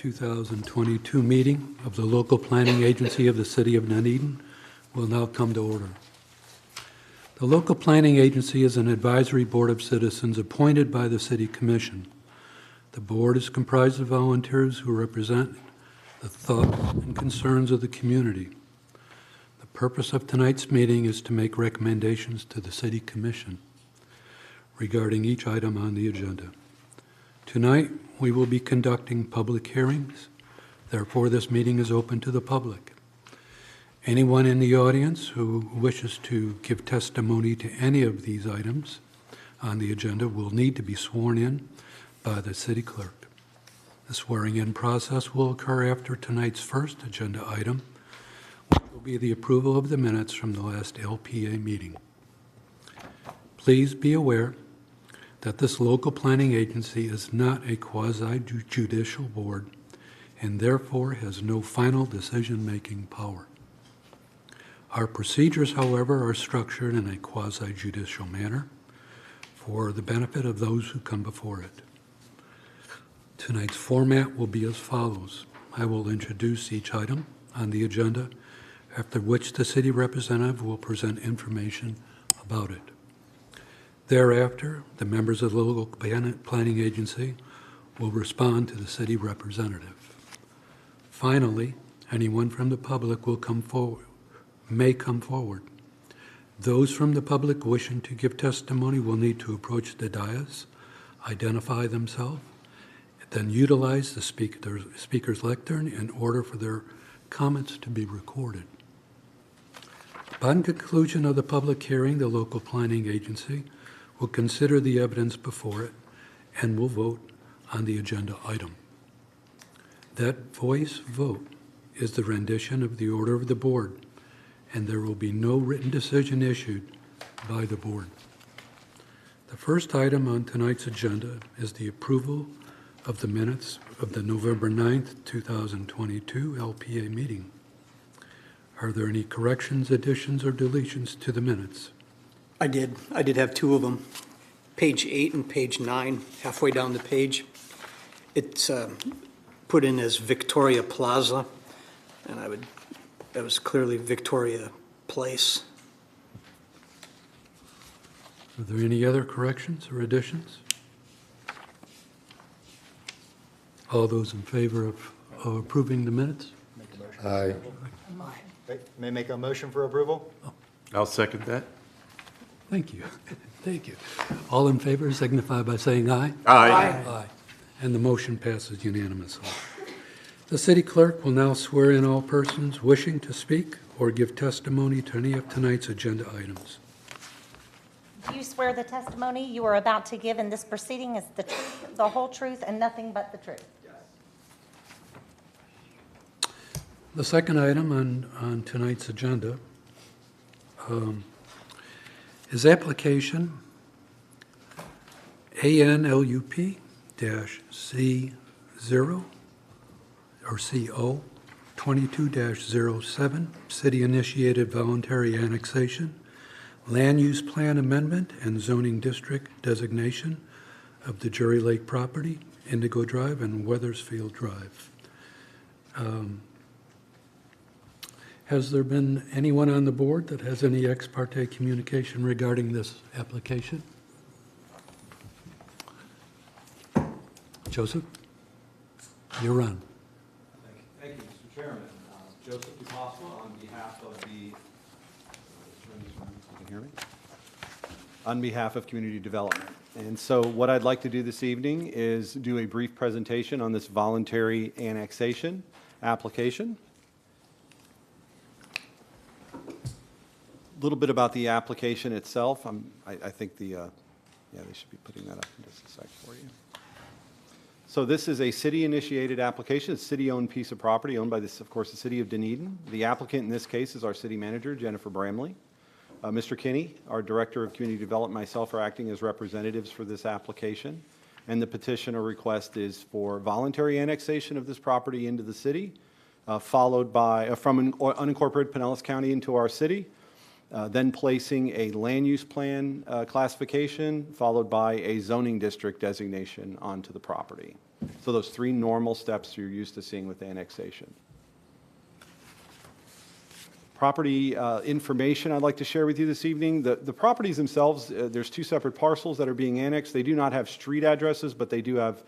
2022 meeting of the local planning agency of the City of Dunedin will now come to order. The local planning agency is an advisory board of citizens appointed by the City Commission. The board is comprised of volunteers who represent the thoughts and concerns of the community. The purpose of tonight's meeting is to make recommendations to the City Commission regarding each item on the agenda. Tonight, we will be conducting public hearings. Therefore, this meeting is open to the public. Anyone in the audience who wishes to give testimony to any of these items on the agenda will need to be sworn in by the city clerk. The swearing-in process will occur after tonight's first agenda item, which will be the approval of the minutes from the last LPA meeting. Please be aware that this local planning agency is not a quasi-judicial board and therefore has no final decision-making power. Our procedures, however, are structured in a quasi-judicial manner for the benefit of those who come before it. Tonight's format will be as follows. I will introduce each item on the agenda, after which the city representative will present information about it. Thereafter, the members of the local planning agency will respond to the city representative. Finally, anyone from the public may come forward. Those from the public wishing to give testimony will need to approach the dais, identify themselves, then utilize the speaker's lectern in order for their comments to be recorded. Upon conclusion of the public hearing, the local planning agency will consider the evidence before it and will vote on the agenda item. That voice vote is the rendition of the order of the board, and there will be no written decision issued by the board. The first item on tonight's agenda is the approval of the minutes of the November 9th, 2022 LPA meeting. Are there any corrections, additions, or deletions to the minutes? I did have two of them. Page 8 and page 9, halfway down the page. It's put in as Victoria Plaza, and that was clearly Victoria Place. Are there any other corrections or additions? All those in favor of approving the minutes? Aye. May I make a motion for approval? I'll second that. Thank you. Thank you. All in favor signify by saying aye. Aye. Aye. And the motion passes unanimously. The city clerk will now swear in all persons wishing to speak or give testimony to any of tonight's agenda items. Do you swear the testimony you are about to give in this proceeding is the truth, the whole truth, and nothing but the truth? The second item on tonight's agenda is application ANLUP-C0 or CO 22-07, city-initiated voluntary annexation, land use plan amendment, and zoning district designation of the Jury Lake property, Indigo Drive and Weathersfield Drive. Has there been anyone on the board that has any ex parte communication regarding this application? Joseph, you're on. Thank you, Mr. Chairman. Joseph DePasqua on behalf of Community Development. And so what I'd like to do this evening is do a brief presentation on this voluntary annexation application. A little bit about the application itself. I think they should be putting that up in just a sec for you. So this is a city-initiated application, a city-owned piece of property owned by, of course, the City of Dunedin. The applicant in this case is our city manager, Jennifer Bramley. Mr. Kinney, our Director of Community Development, myself are acting as representatives for this application. And the petition or request is for voluntary annexation of this property into the city, followed by, from unincorporated Pinellas County into our city, then placing a land use plan classification, followed by a zoning district designation onto the property. So those three normal steps you're used to seeing with annexation. Property information I'd like to share with you this evening. The properties themselves, there's two separate parcels that are being annexed. They do not have street addresses, but they do have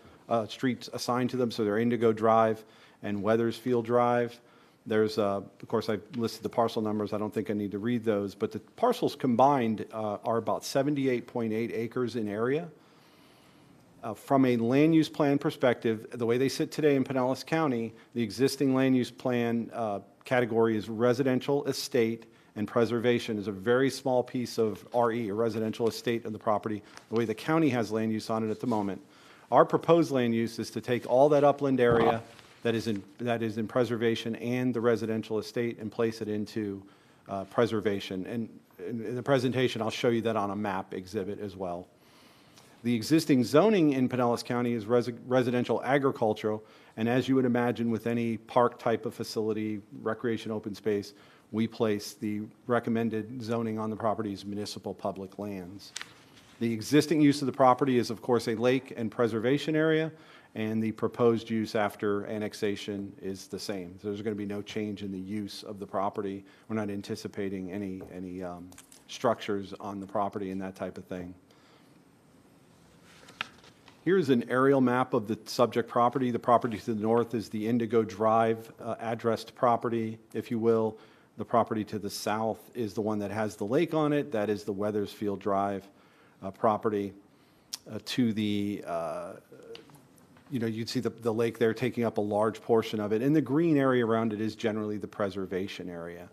streets assigned to them, so they're Indigo Drive and Weathersfield Drive. There's, of course, I've listed the parcel numbers. I don't think I need to read those, but the parcels combined are about 78.8 acres in area. From a land use plan perspective, the way they sit today in Pinellas County, the existing land use plan category is residential estate, and preservation is a very small piece of RE, a residential estate of the property, the way the county has land use on it at the moment. Our proposed land use is to take all that upland area that is in preservation and the residential estate and place it into preservation. And in the presentation, I'll show you that on a map exhibit as well. The existing zoning in Pinellas County is residential agricultural, and as you would imagine with any park type of facility, recreation open space, we place the recommended zoning on the property's municipal public lands. The existing use of the property is, of course, a lake and preservation area, and the proposed use after annexation is the same. So there's going to be no change in the use of the property. We're not anticipating any structures on the property and that type of thing. Here's an aerial map of the subject property. The property to the north is the Indigo Drive addressed property, if you will. The property to the south is the one that has the lake on it. That is the Weathersfield Drive property. To the, you'd see the lake there taking up a large portion of it. And the green area around it is generally the preservation area.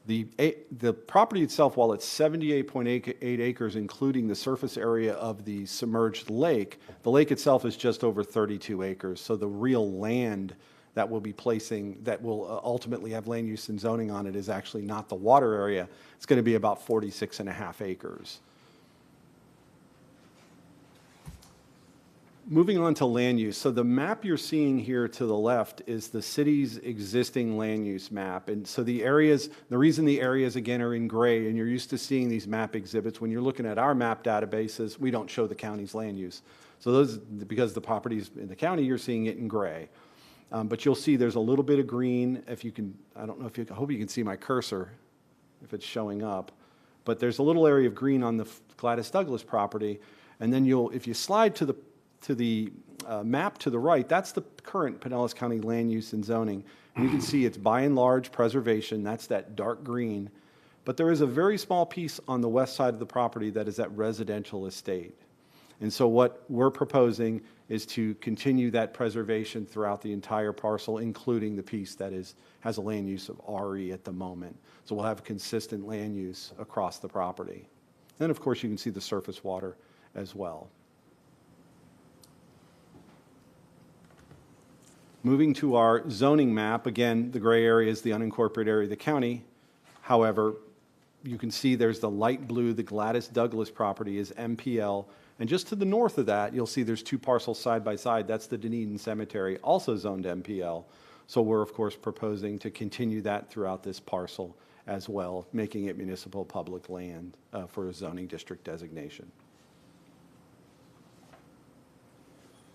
The property itself, while it's 78.8 acres, including the surface area of the submerged lake, the lake itself is just over 32 acres. So the real land that will be placing, that will ultimately have land use and zoning on it is actually not the water area. It's going to be about 46.5 acres. Moving on to land use. So the map you're seeing here to the left is the city's existing land use map. And so the areas, the reason the areas again are in gray, and you're used to seeing these map exhibits, when you're looking at our map databases, we don't show the county's land use. So those, because the properties in the county, you're seeing it in gray. But you'll see there's a little bit of green. If you can, I don't know if you, I hope you can see my cursor, if it's showing up. But there's a little area of green on the Gladys Douglas property. And then you'll, if you slide to the map to the right, that's the current Pinellas County land use and zoning. And you can see it's by and large preservation, that's that dark green. But there is a very small piece on the west side of the property that is that residential estate. And so what we're proposing is to continue that preservation throughout the entire parcel, including the piece that has a land use of RE at the moment. So we'll have consistent land use across the property. Then, of course, you can see the surface water as well. Moving to our zoning map, again, the gray area is the unincorporated area of the county. However, you can see there's the light blue, the Gladys Douglas property is MPL. And just to the north of that, you'll see there's two parcels side by side. That's the Dunedin Cemetery, also zoned MPL. So we're, of course, proposing to continue that throughout this parcel as well, making it municipal public land for a zoning district designation.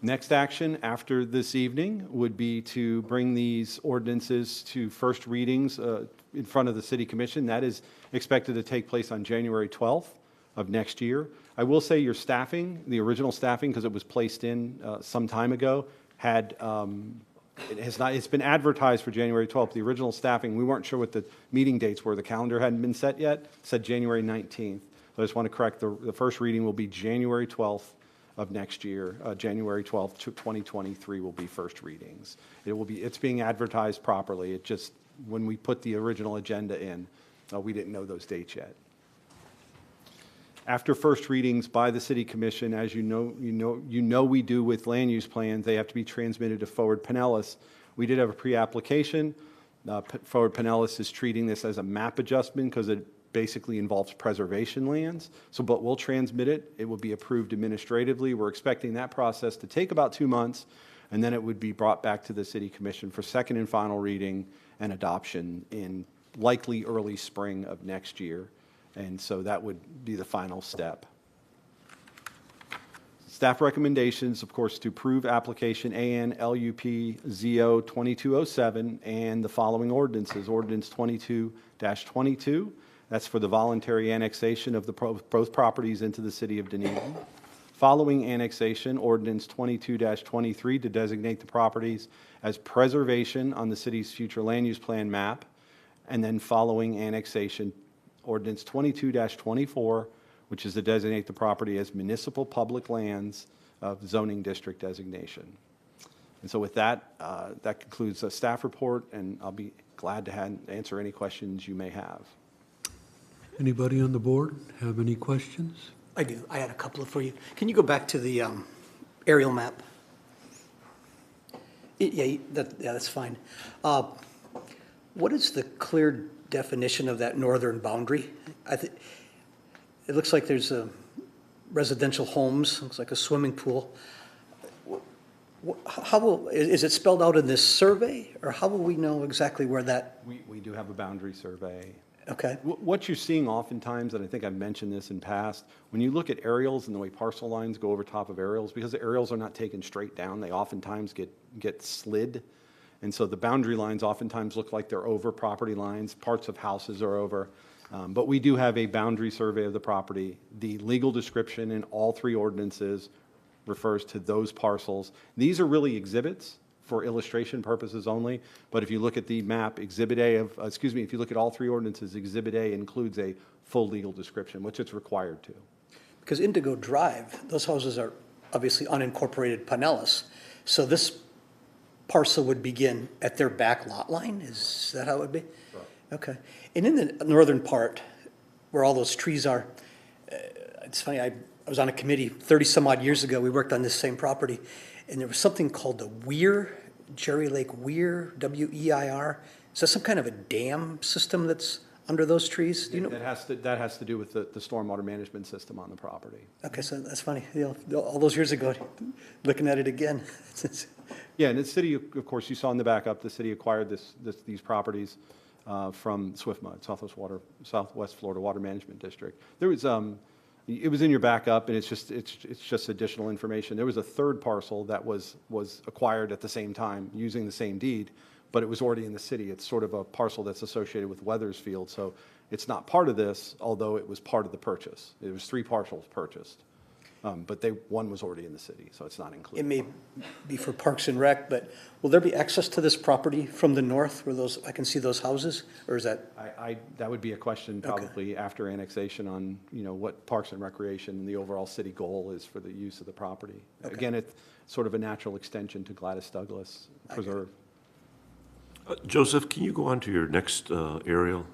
Next action after this evening would be to bring these ordinances to first readings in front of the City Commission. That is expected to take place on January 12th of next year. I will say your staffing, the original staffing, because it was placed in some time ago, had it's been advertised for January 12th. The original staffing, we weren't sure what the meeting dates were. The calendar hadn't been set yet. It said January 19th. So I just want to correct, the first reading will be January 12th of next year. January 12th, 2023 will be first readings. It's being advertised properly. It just, when we put the original agenda in, we didn't know those dates yet. After first readings by the City Commission, as you know we do with land use plans, they have to be transmitted to Forward Pinellas. We did have a pre-application. Forward Pinellas is treating this as a map adjustment because it basically involves preservation lands. So, but we'll transmit it. It will be approved administratively. We're expecting that process to take about 2 months, and then it would be brought back to the City Commission for second and final reading and adoption in likely early spring of next year. And so that would be the final step. Staff recommendations, of course, to approve application AN LUP ZO 2207 and the following ordinances. Ordinance 22-22, that's for the voluntary annexation of both properties into the city of Dunedin. Following annexation, ordinance 22-23 to designate the properties as preservation on the city's future land use plan map. And then following annexation, ordinance 22-24, which is to designate the property as municipal public lands of zoning district designation. And so with that, that concludes the staff report, and I'll be glad to answer any questions you may have. Anybody on the board have any questions? I do. I had a couple for you. Can you go back to the aerial map? Yeah, that's fine. What is the clear definition of that northern boundary? It looks like there's residential homes, looks like a swimming pool. Is it spelled out in this survey, or how will we know exactly where that? We do have a boundary survey. Okay. What you're seeing oftentimes, and I think I've mentioned this in past, when you look at aerials and the way parcel lines go over top of aerials, because the aerials are not taken straight down, they oftentimes get slid. And so the boundary lines oftentimes look like they're over property lines, parts of houses are over. But we do have a boundary survey of the property. The legal description in all three ordinances refers to those parcels. These are really exhibits for illustration purposes only, but if you look at the map, Exhibit A of, if you look at all three ordinances, Exhibit A includes a full legal description, which it's required to. Because Indigo Drive, those houses are obviously unincorporated Pinellas. So this parcel would begin at their back lot line? Is that how it would be? Right. Okay. And in the northern part, where all those trees are, it's funny, I was on a committee 30-some-odd years ago. We worked on this same property, and there was something called the Weir, Jerry Lake Weir, W-E-I-R. Is that some kind of a dam system that's under those trees? Do you know? That has to do with the stormwater management system on the property. Okay, so that's funny. You know, all those years ago, looking at it again. Yeah, and the city, of course, you saw in the backup, the city acquired these properties from SwiftMud, Southwest Florida Water Management District. There was, it was in your backup, and it's just additional information. There was a third parcel that was acquired at the same time using the same deed, but it was already in the city. It's sort of a parcel that's associated with Weathersfield, so it's not part of this, although it was part of the purchase. It was three parcels purchased, but one was already in the city, so it's not It included. may be for Parks and Rec, but will there be access to this property from the north where I can see those houses, or is that? That would be a question probably after annexation on, what Parks and Recreation and the overall city goal is for the use of the property. Okay. Again, it's sort of a natural extension to Gladys Douglas Preserve. Joseph, can you go on to your next aerial?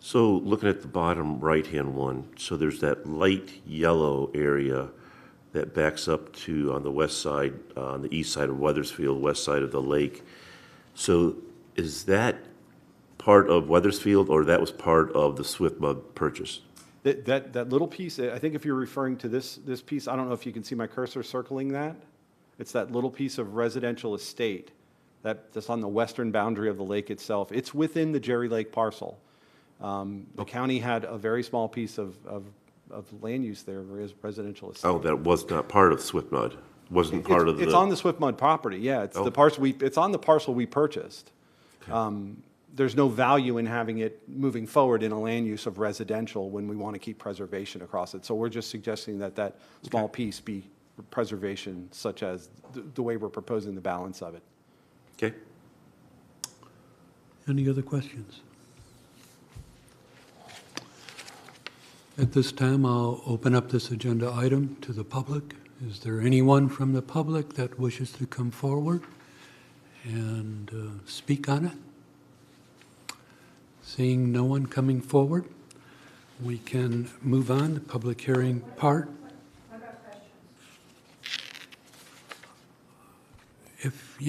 So looking at the bottom right-hand one, so there's that light yellow area that backs up to on the west side, on the east side of Weathersfield, west side of the lake. So is that part of Weathersfield, or that was part of the SwiftMud purchase? That little piece, I think if you're referring to this piece, I don't know if you can see my cursor circling that. It's that little piece of residential estate that's on the western boundary of the lake itself. It's within the Jerry Lake parcel. The county had a very small piece of land use there, residential estate. Oh, that was not part of SwiftMud, wasn't part of the... It's on the SwiftMud property, yeah. It's the parcel it's on the parcel we purchased. Okay. There's no value in having it moving forward in a land use of residential when we want to keep preservation across it. So we're just suggesting that small piece be preservation, such as the way we're proposing the balance of it. Okay. Any other questions? At this time, I'll open up this agenda item to the public. Is there anyone from the public that wishes to come forward and speak on it? Seeing no one coming forward, we can move on to public hearing part. If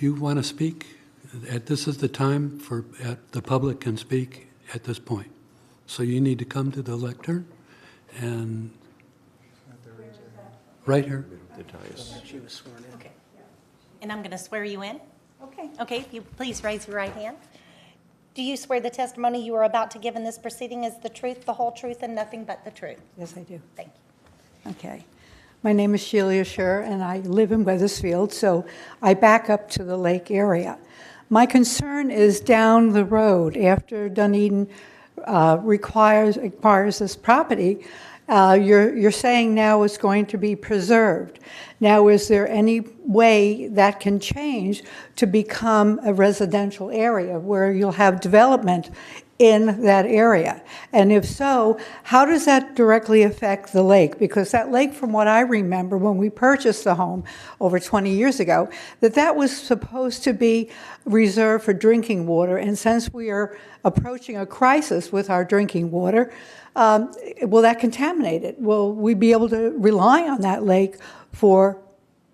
you want to speak, this is the time the public can speak at this point. So you need to come to the lectern and right here. She was sworn in. Okay. And I'm going to swear you in. Okay. Okay, if you please raise your right hand. Do you swear the testimony you are about to give in this proceeding is the truth, the whole truth, and nothing but the truth? Yes, I do. Thank you. Okay. My name is Sheila Scher, and I live in Weathersfield, so I back up to the lake area. My concern is down the road, after Dunedin acquires this property, you're saying now it's going to be preserved. Now, is there any way that can change to become a residential area where you'll have development in that area? And if so, how does that directly affect the lake? Because that lake, from what I remember when we purchased the home over 20 years ago, that was supposed to be reserved for drinking water. And since we are approaching a crisis with our drinking water, will that contaminate it? Will we be able to rely on that lake for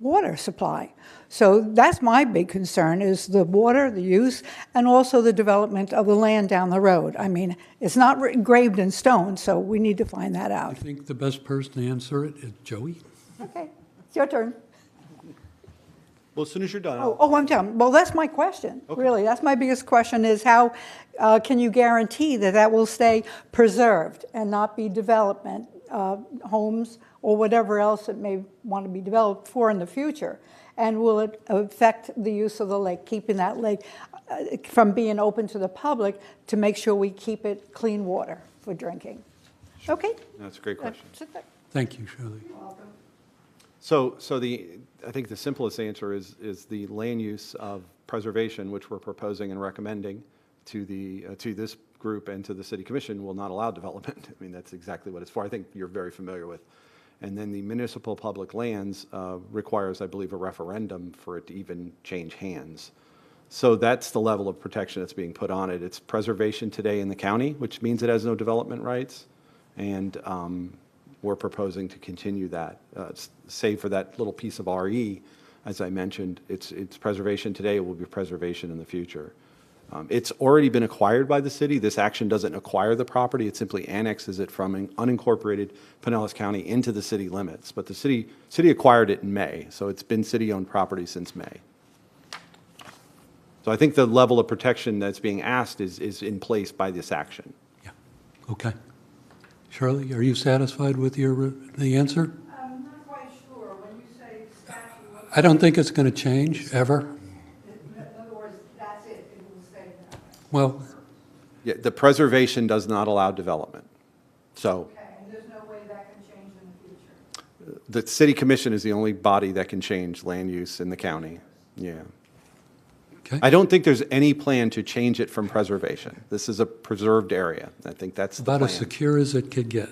water supply? So that's my big concern, is the water, the use, and also the development of the land down the road. I mean, it's not engraved in stone, so we need to find that I out. think the best person to answer it is Joey. Okay, it's your turn. Well, as soon as you're done, I'm done. Well, that's my question, really. That's my biggest question, is how can you guarantee that that will stay preserved and not be development, homes, or whatever else it may want to be developed for in the future? And will it affect the use of the lake, keeping that lake from being open to the public to make sure we keep it clean water for drinking? Okay? that's a great question. Sit there. Thank you, Shirley. So I think the simplest answer is the land use of preservation, which we're proposing and recommending to this group and to the city commission, will not allow development. I mean, that's exactly what it's for. I think you're very familiar with. And then the municipal public lands requires, I believe, a referendum for it to even change hands. So that's the level of protection that's being put on it. It's preservation today in the county, which means it has no development rights. And we're proposing to continue that, save for that little piece of RE, as I mentioned. It's preservation today, it will be preservation in the future. It's already been acquired by the city. This action doesn't acquire the property, it simply annexes it from an unincorporated Pinellas County into the city limits. But the city acquired it in May, so it's been city-owned property since May. So I think the level of protection that's being asked is in place by this action. Yeah, okay. Shirley, are you satisfied with the answer? I'm not quite sure. When you say statute, I don't think it's going to change, ever. in other words, that's it, it will stay that way. Well, Yeah, the preservation does not allow development. So Okay, and there's no way that can change in the future? the city commission is the only body that can change land use in the county. Yeah. okay. I don't think there's any plan to change it from preservation. This is a preserved area. I think that's the About plan. as secure as it could get.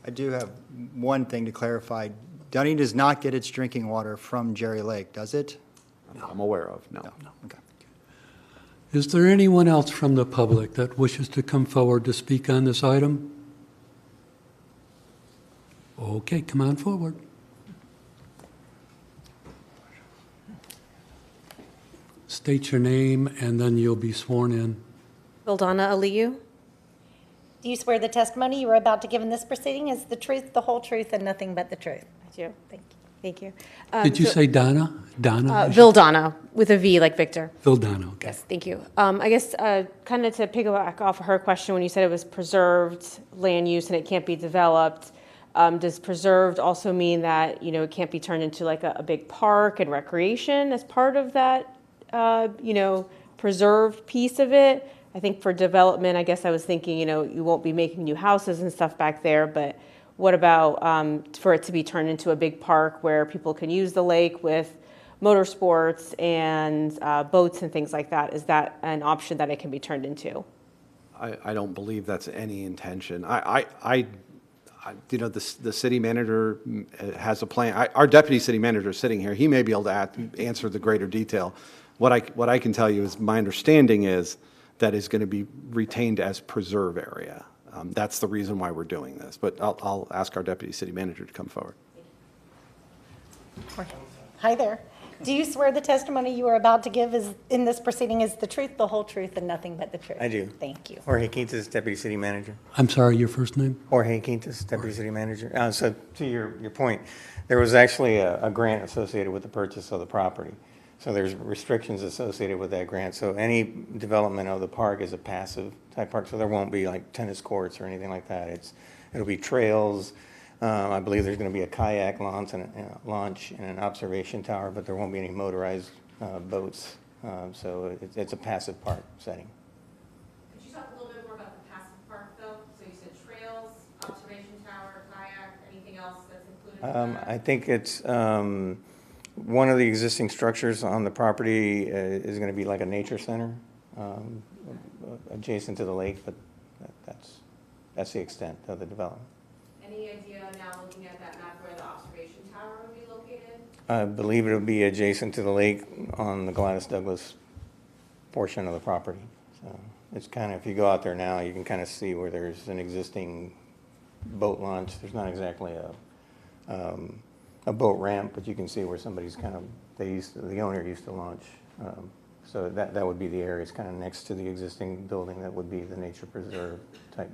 I do have one thing to clarify. Dunedin does not get its drinking water from Jerry Lake, does it? I'm aware of, no. Okay. Is there anyone else from the public that wishes to come forward to speak on this item? Okay, come on forward. State your name, and then you'll be sworn in. Vildana Aliyu. Do you swear the testimony you are about to give in this proceeding is the truth, the whole truth, and nothing but the truth? I do. Thank you. Thank you. Did you So- say Donna? Donna? Vildana, with a V like Victor. Vildana, okay. Yes, thank you. I guess kind of to piggyback off of her question, when you said it was preserved land use and it can't be developed, does preserved also mean that, it can't be turned into like a big park and recreation as part of that, preserved piece of it? I think for development, I guess I was thinking, you won't be making new houses and stuff back there, but what about for it to be turned into a big park where people can use the lake with motorsports and boats and things like that? Is that an option that it can be turned into? I don't believe that's any intention. The city manager has a plan. Our deputy city manager is sitting here. He may be able to answer the greater detail. What I can tell you is my understanding is that is going to be retained as preserve area. That's the reason why we're doing this. But I'll ask our deputy city manager to come forward. Hi there. Do you swear the testimony you are about to give in this proceeding is the truth, the whole truth, and nothing but the truth? I do. Thank you. Jorge Quintas, Deputy City Manager. I'm sorry, your first name? Jorge Quintas, Deputy City Manager. So to your point, there was actually a grant associated with the purchase of the property. So there's restrictions associated with that grant. So any development of the park is a passive type park, so there won't be like tennis courts or anything like that. It'll be trails. I believe there's going to be a kayak launch and an observation tower, but there won't be any motorized boats. So it's a passive park setting. Could you talk a little bit more about the passive park, though? So you said trails, observation tower, kayak, anything else that's included in that? I think it's, one of the existing structures on the property is going to be like a nature center adjacent to the lake, but that's the extent of the development. Any idea now, looking at that map, where the observation tower would be located? I believe it'll be adjacent to the lake on the Gladys Douglas portion of the property. So it's kind of, if you go out there now, you can kind of see where there's an existing boat launch. There's not exactly a boat ramp, but you can see where somebody's kind of, the owner used to launch. So that would be the area. It's kind of next to the existing building that would be the nature preserve type.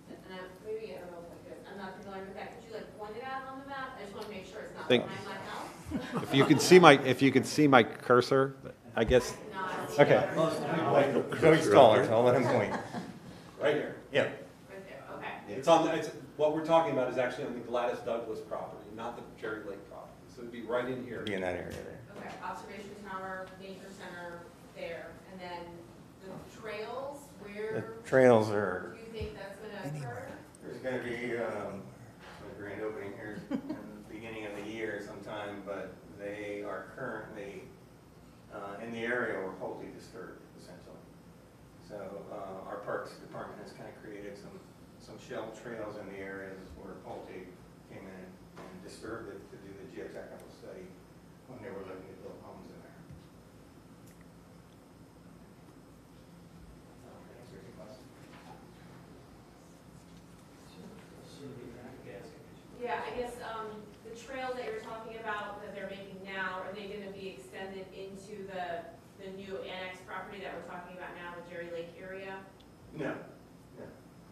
And maybe, I don't know if I could, I'm not familiar with that. Could you like point it out on the map? I just want to make sure it's not Think- behind my house. If you could see my cursor, I guess. Okay. Joey's taller, so I'll let him point. Right here. Yeah. Right there, okay. It's on, what we're talking about is actually on the Gladys Douglas property, not the Cherry Lake property. So it'd be right in here. Be in that area there. Okay, observation tower, nature center there, and then the trails, The where trails are, do you think that's gonna occur? there's going to be a grand opening here in the beginning of the year sometime, but they are currently in the area or wholly disturbed, essentially. So our Parks Department has kind of created some shell trails in the areas where Pulte came in and disturbed it to do the geotechnical study when they were looking to build homes in there. So, that answers your question. Yeah, I guess, the trails that you're talking about that they're making now, are they gonna be extended into the new annex property that we're talking about now, the Jerry Lake area? No.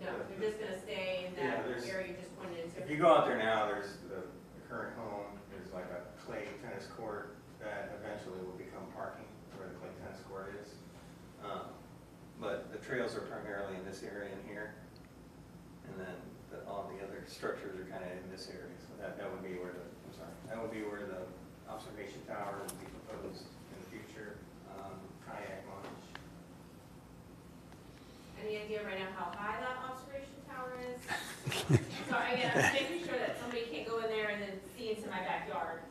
No, they're just gonna stay in Yeah, that there's- area you just pointed into? If you go out there now, there's the current home, there's like a clay tennis court that eventually will become parking where the clay tennis court is. But the trails are primarily in this area in here. And then all the other structures are kind of in this area. So that would be where that would be where the observation tower would be proposed in the future, kayak launch. Any idea right now how high that observation tower is? Sorry, again, I'm just making sure that somebody can't go in there and then see into my backyard.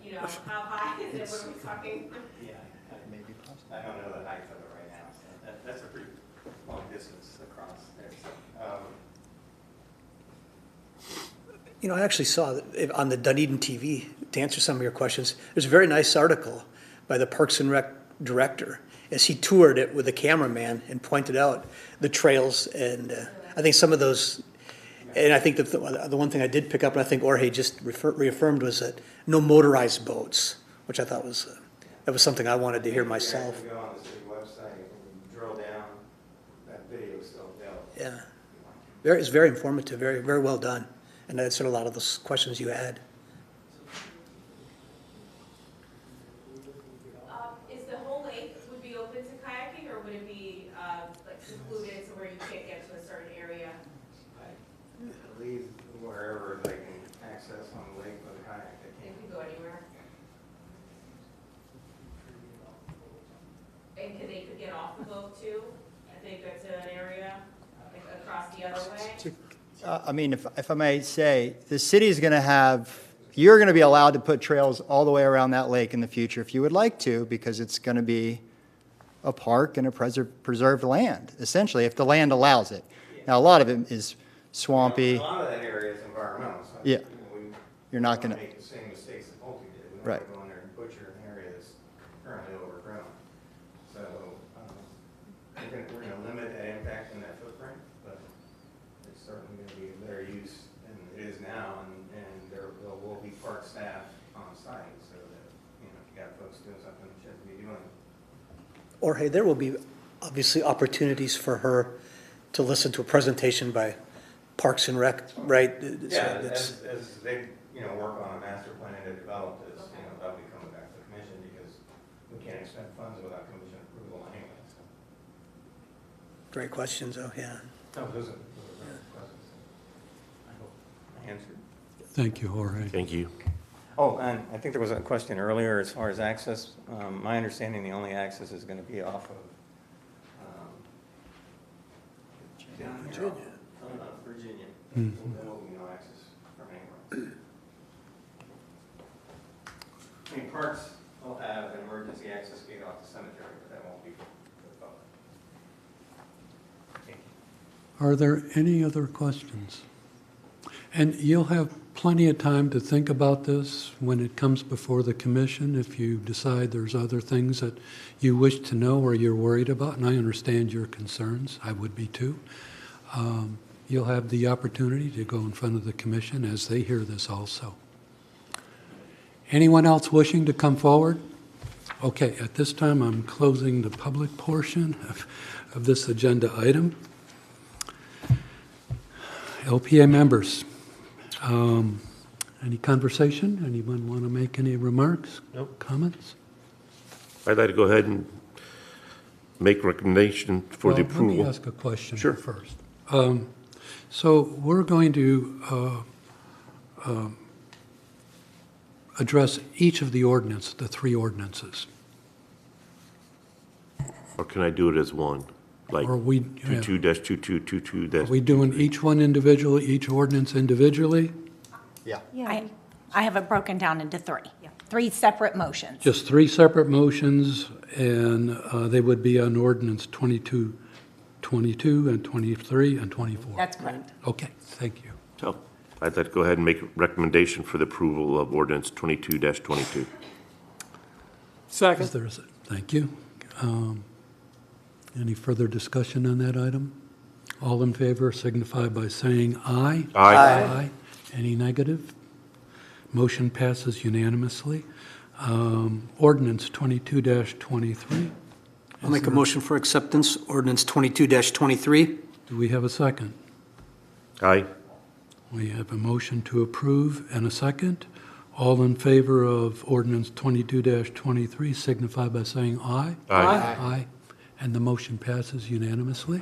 You know, how high is it, what are we talking? Yeah, I don't know the height of it right now, so that's a pretty long distance across there. So, You know, I actually saw that on the Dunedin TV, to answer some of your questions, there's a very nice article by the Parks and Rec director as he toured it with a cameraman and pointed out the trails. And I think some of those, and I think that the one thing I did pick up, and I think Jorge just reaffirmed, was that no motorized boats, which I thought was, that was something I wanted to hear myself. If you go on the city website and drill down, that video is still available. Yeah. It's very informative, very, very well done. And that answered a lot of those questions you had. Is the whole lake would be open to kayaking, or would it be, like secluded to where you can't get to a certain area? I believe wherever they can access on the lake with a kayak, they It can. could go anywhere? And they could get off the boat too, if they go to an area, like across the other way? I mean, if I may say, the city is going to have, you're going to be allowed to put trails all the way around that lake in the future if you would like to, because it's going to be a park and a preserved land, essentially, if the land allows it. Now, a lot of it is swampy. A lot of that area is environmental, so. Yeah. We You're not don't gonna- Make the same mistakes that Pulte did. We don't Right. want to go in there and butcher an area that's currently overgrown. So, we're gonna limit that impact and that footprint, but it's certainly gonna be a better use than it is now, and there will be park staff on site, so that, you know, if you got folks doing something they shouldn't be doing. Jorge, there will be obviously opportunities for her to listen to a presentation by Parks and Rec, right? So Yeah, it's- as they, you know, work on a master plan to develop this, you know, that'll be coming back to the commission, because we can't expend funds without commission approval anyway, so. Great questions, though, yeah. No, those are very questions. I hope I answered. Thank you, Jorge. Thank you. Oh, and I think there was a question earlier as far as access. My understanding, the only access is going to be off of down here off Virginia. There will be no access from anywhere. I mean, parks will have an emergency access gate off the cemetery, but that won't be for the public. Thank you. Are there any other questions? And you'll have plenty of time to think about this when it comes before the commission, if you decide there's other things that you wish to know or you're worried about, and I understand your concerns, I would be too. You'll have the opportunity to go in front of the commission as they hear this also. Anyone else wishing to come forward? Okay, at this time, I'm closing the public portion of this agenda item. LPA members, any conversation? Anyone want to make any remarks? Nope. Comments? I'd like to go ahead and make recommendation for the Well, approval. Let me ask a question Sure. first. So we're going to address each of the ordinance, the three ordinances. Or can I do it as one? Like Or we, 22-22, are we doing each one individually, each ordinance individually? Yeah. I have it broken down into three separate motions. Just three separate motions, and they would be on ordinance 22, 22, and 23, and 24. That's correct. Okay, thank you. So I'd like to go ahead and make a recommendation for the approval of ordinance 22-22. Is there thank you. Any further discussion on that item? All in favor signify by saying aye. Aye. Any negative? Motion passes unanimously. Ordinance 22-23. I'll make a motion for acceptance, ordinance 22-23. Do we have a second? Aye. We have a motion to approve and a second. All in favor of ordinance 22-23 signify by saying aye. Aye. Aye. And the motion passes unanimously.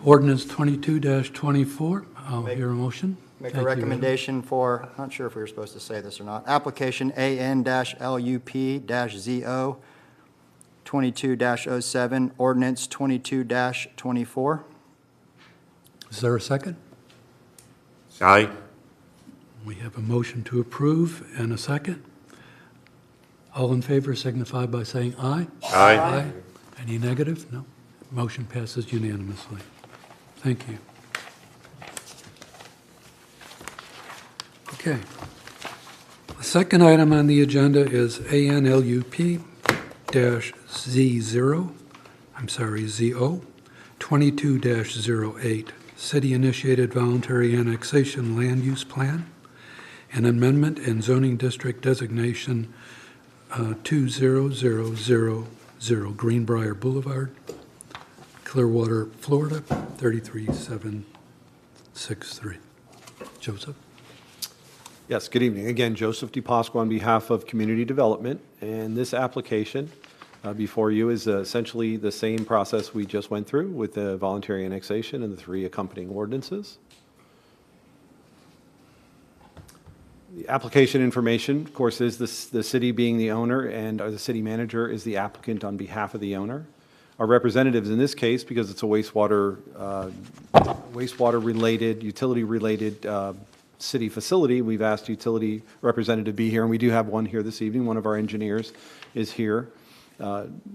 Ordinance 22-24, I'll hear a motion. Make Thank a you, Adam. recommendation for, not sure if we were supposed to say this or not, application AN-LUP-ZO 22-07, ordinance 22-24. Is there a second? Aye. We have a motion to approve and a second. All in favor signify by saying aye. Aye. Any negative? No. Motion passes unanimously. Thank you. Okay. The second item on the agenda is ANLUP-Z0, ZO, 22-08, City-Initiated Voluntary Annexation Land Use Plan, an amendment and zoning district designation 20000 Greenbrier Boulevard, Clearwater, Florida, 33763. Joseph? Yes, good evening. Again, Joseph DePasqua on behalf of Community Development, and this application before you is essentially the same process we just went through with the voluntary annexation and the three accompanying ordinances. The application information, of course, is the city being the owner, and the city manager is the applicant on behalf of the owner. Our representatives in this case, because it's a wastewater-related, utility-related city facility, we've asked utility representative to be here, and we do have one here this evening. One of our engineers is here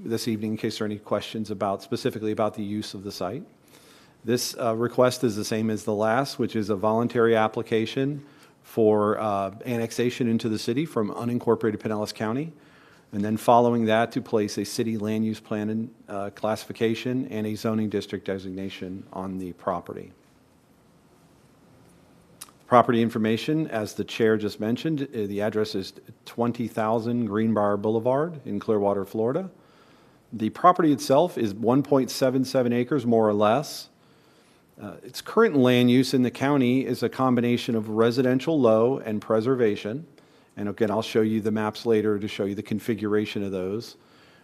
this evening in case there are any questions specifically about the use of the site. This request is the same as the last, which is a voluntary application for annexation into the city from unincorporated Pinellas County, and then following that to place a city land use plan and classification and a zoning district designation on the property. Property information, as the chair just mentioned, the address is 20,000 Greenbrier Boulevard in Clearwater, Florida. The property itself is 1.77 acres, more or less. Its current land use in the county is a combination of residential low and preservation, And again, I'll show you the maps later to show you the configuration of those.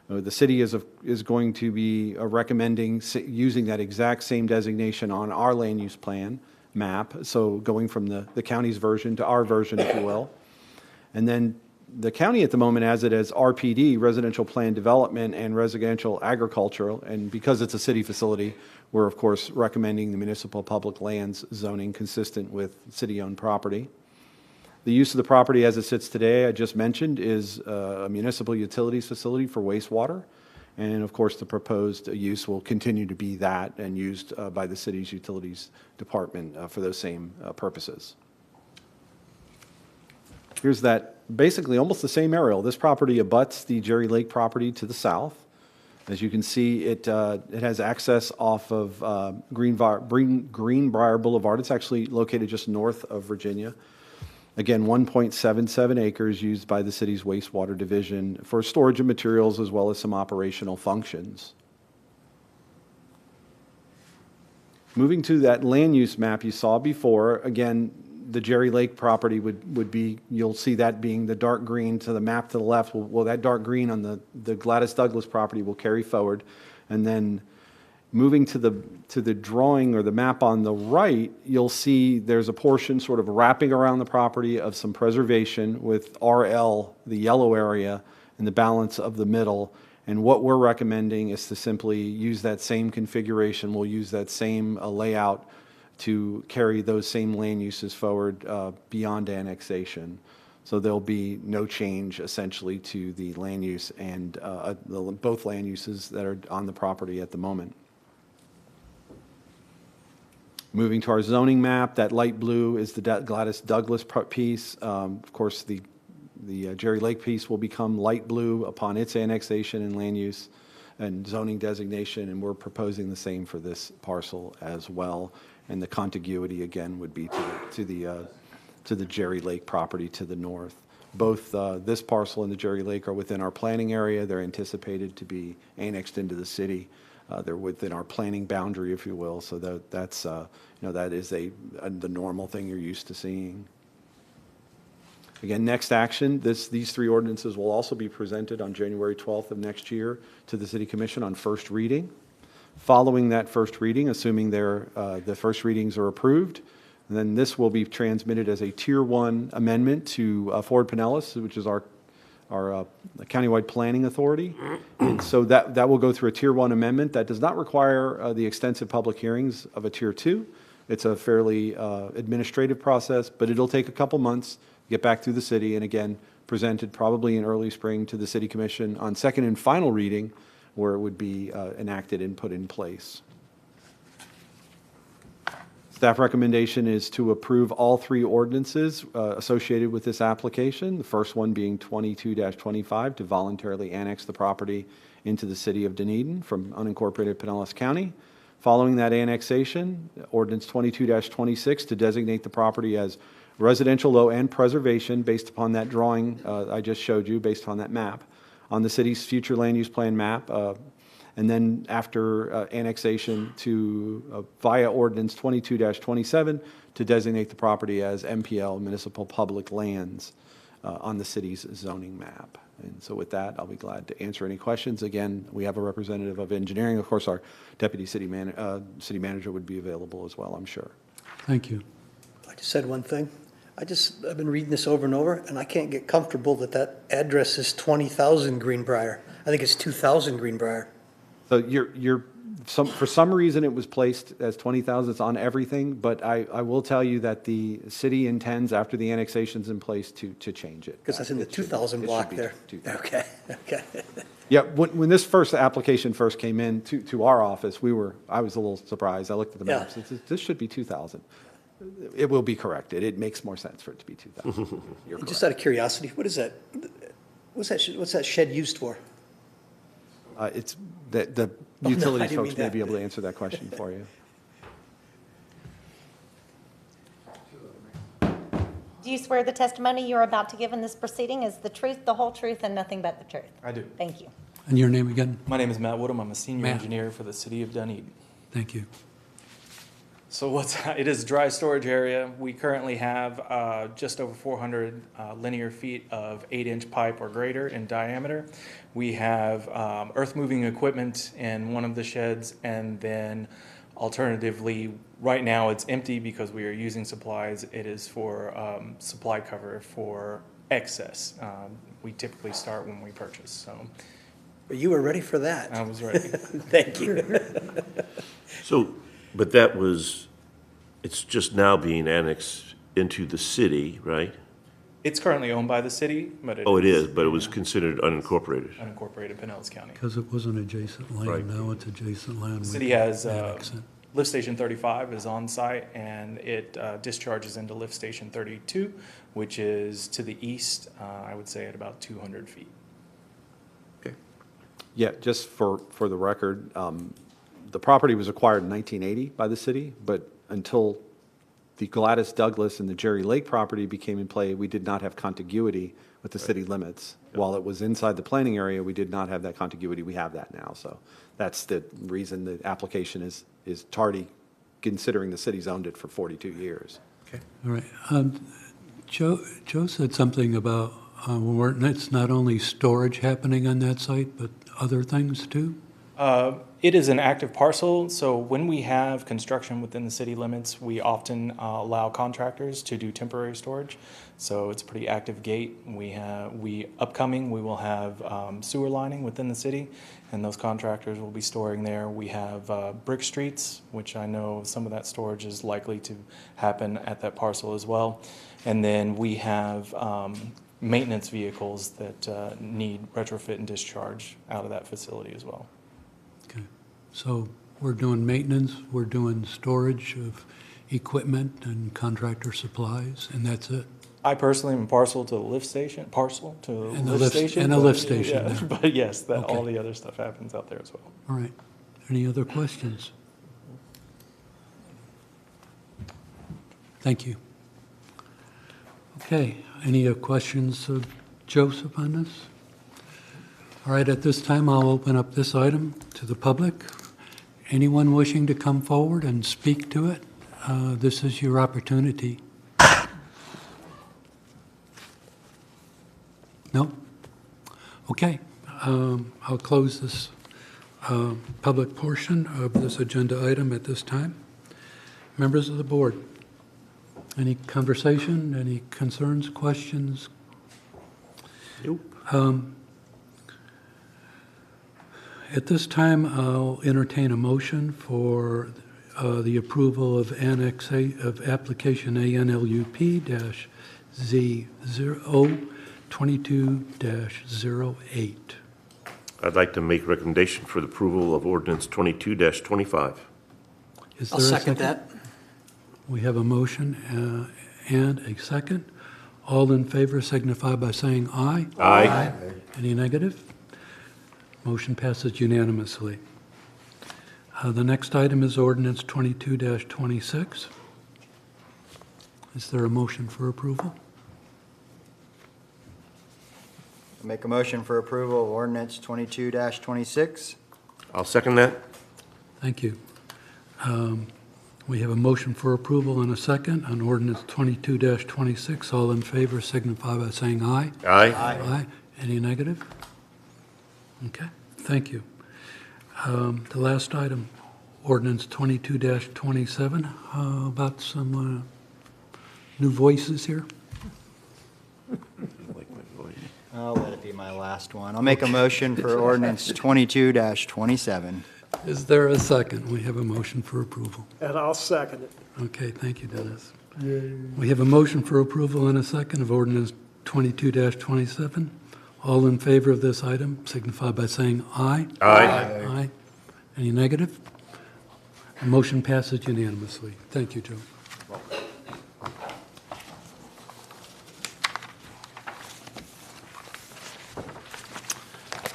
The city is going to be recommending using that exact same designation on our land use plan map, so going from the county's version to our version, if you will. And then the county at the moment has it as RPD, Residential Plan Development, and Residential Agricultural, and because it's a city facility, we're of course recommending the municipal public lands zoning consistent with city-owned property. The use of the property as it sits today, I just mentioned, is a municipal utilities facility for wastewater. And of course, the proposed use will continue to be that and used by the city's utilities department for those same purposes. Here's that, basically almost the same aerial. This property abuts the Jerry Lake property to the south. As you can see, it has access off of Greenbrier Boulevard. It's actually located just north of Virginia. Again, 1.77 acres used by the city's wastewater division for storage of materials as well as some operational functions. Moving to that land use map you saw before, again, the Jerry Lake property would be, you'll see that being the dark green to the map to the left. Well, that dark green on the Gladys Douglas property will carry forward. And then moving to the drawing or the map on the right, you'll see there's a portion sort of wrapping around the property of some preservation with RL, the yellow area, and the balance of the middle. And what we're recommending is to simply use that same configuration. We'll use that same layout to carry those same land uses forward beyond annexation. So there'll be no change essentially to the land use and both land uses that are on the property at the moment. Moving to our zoning map, that light blue is the Gladys Douglas piece. Of course, the Jerry Lake piece will become light blue upon its annexation and land use and zoning designation, and we're proposing the same for this parcel as well. And the contiguity again would be to the Jerry Lake property to the north. Both this parcel and the Jerry Lake are within our planning area. They're anticipated to be annexed into the city. They're within our planning boundary, if you will. So that's that is the normal thing you're used to seeing. Again, next action, these three ordinances will also be presented on January 12th of next year to the City Commission on first reading. Following that first reading, assuming the first readings are approved, then this will be transmitted as a Tier 1 amendment to Ford Pinellas, which is our countywide planning authority. And so that will go through a Tier 1 amendment. That does not require the extensive public hearings of a Tier 2. It's a fairly administrative process, but it'll take a couple months to get back through the city, and again, presented probably in early spring to the City Commission on second and final reading, where it would be enacted and put in place. Staff recommendation is to approve all three ordinances associated with this application. The first one being 22-25 to voluntarily annex the property into the city of Dunedin from unincorporated Pinellas County. Following that annexation, ordinance 22-26 to designate the property as residential low-end preservation based upon that drawing I just showed you, based on that map, on the city's future land use plan map. And then after annexation to via ordinance 22-27 to designate the property as MPL, municipal public lands, on the city's zoning map. And so with that, I'll be glad to answer any questions. Again, we have a representative of engineering. Of course, our deputy city manager would be available as well, I'm sure. Thank you. I just said one thing. I've been reading this over and over, and I can't get comfortable that address is 20,000 Greenbrier. I think it's 2,000 Greenbrier. So for some reason it was placed as 20,000. It's on everything, but I will tell you that the city intends, after the annexation's in place, to change it. Because that's in the 2,000 block there. 2,000. Okay. Yeah, when this first application first came in to our office, I was a little surprised. I looked at the Yeah. maps. This should be 2,000. It will be corrected. It makes more sense for it to be 2,000. You're Just correct. out of curiosity, what is that? What's that shed used for? It's the I utilities didn't folks mean may that. be able to answer that question for you. Do you swear the testimony you're about to give in this proceeding is the truth, the whole truth, and nothing but the truth? I do. Thank you. And your name again? My name is Matt Woodham. I'm a senior Matt. engineer for the city of Dunedin. Thank you. So it is a dry storage area. We currently have just over 400 linear feet of 8-inch pipe or greater in diameter. We have earth-moving equipment in one of the sheds, and then alternatively, right now it's empty because we are using supplies. It is for supply cover for excess. We typically start when we purchase, so But you were ready for that. I was ready. Thank you. So, but it's just now being annexed into the city, right? It's currently owned by the city, but Oh, it is, but it was considered unincorporated. unincorporated Pinellas County. Because it wasn't adjacent Right. land, now it's adjacent land. The we city can has, annex it. Lift Station 35 is on site, and it discharges into Lift Station 32, which is to the east, I would say at about 200 feet. Okay. Yeah, just for the record, the property was acquired in 1980 by the city, but until the Gladys Douglas and the Jerry Lake property became in play, we did not have contiguity with the city limits. While it was inside the planning area, we did not have that contiguity. We have that now. So that's the reason the application is tardy, considering the city's owned it for 42 years. Okay. All right. Joe said something about, it's not only storage happening on that site, but other things too? It is an active parcel, so when we have construction within the city limits, we often allow contractors to do temporary storage. So it's a pretty active gate. We will have sewer lining within the city, and those contractors will be storing there. We have brick streets, which I know some of that storage is likely to happen at that parcel as well. And then we have maintenance vehicles that need retrofit and discharge out of that facility as well. Okay. So we're doing maintenance, we're doing storage of equipment and contractor supplies, and that's it? I personally am parcel to the lift station, And the lift lift- station. and a but- lift station yeah, there. But yes, Okay. all the other stuff happens out there as well. All right. Any other questions? Thank you. Okay, any questions of Joseph on this? All right, at this time, I'll open up this item to the public. Anyone wishing to come forward and speak to it, this is your opportunity. No? Okay, I'll close this public portion of this agenda item at this time. Members of the board, any conversation, any concerns, questions? Nope. At this time, I'll entertain a motion for the approval of application ANLUP-Z022-08. I'd like to make recommendation for the approval of ordinance 22-25. Is I'll there a second that. We have a motion and a second. All in favor signify by saying aye. Aye. Any negative? Motion passes unanimously. The next item is ordinance 22-26. Is there a motion for approval? Make a motion for approval of ordinance 22-26. I'll second that. Thank you. We have a motion for approval and a second on ordinance 22-26. All in favor signify by saying aye. Aye. Aye. Any negative? Okay, thank you. The last item, ordinance 22-27. About some new voices here? Like my voice. I'll let it be my last one. I'll make a motion for ordinance 22-27. Is there a second? We have a motion for approval. And I'll second it. Okay, thank you, Dennis. We have a motion for approval and a second of ordinance 22-27. All in favor of this item signify by saying aye. Aye. Aye. Any negative? The motion passes unanimously. Thank you, Joe.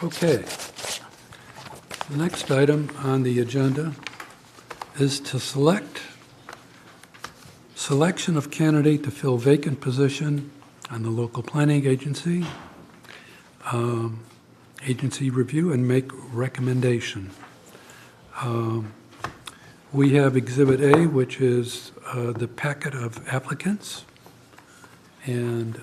Okay. The next item on the agenda is to selection of candidate to fill vacant position on the local planning agency, agency review and make recommendation. We have Exhibit A, which is the packet of applicants. And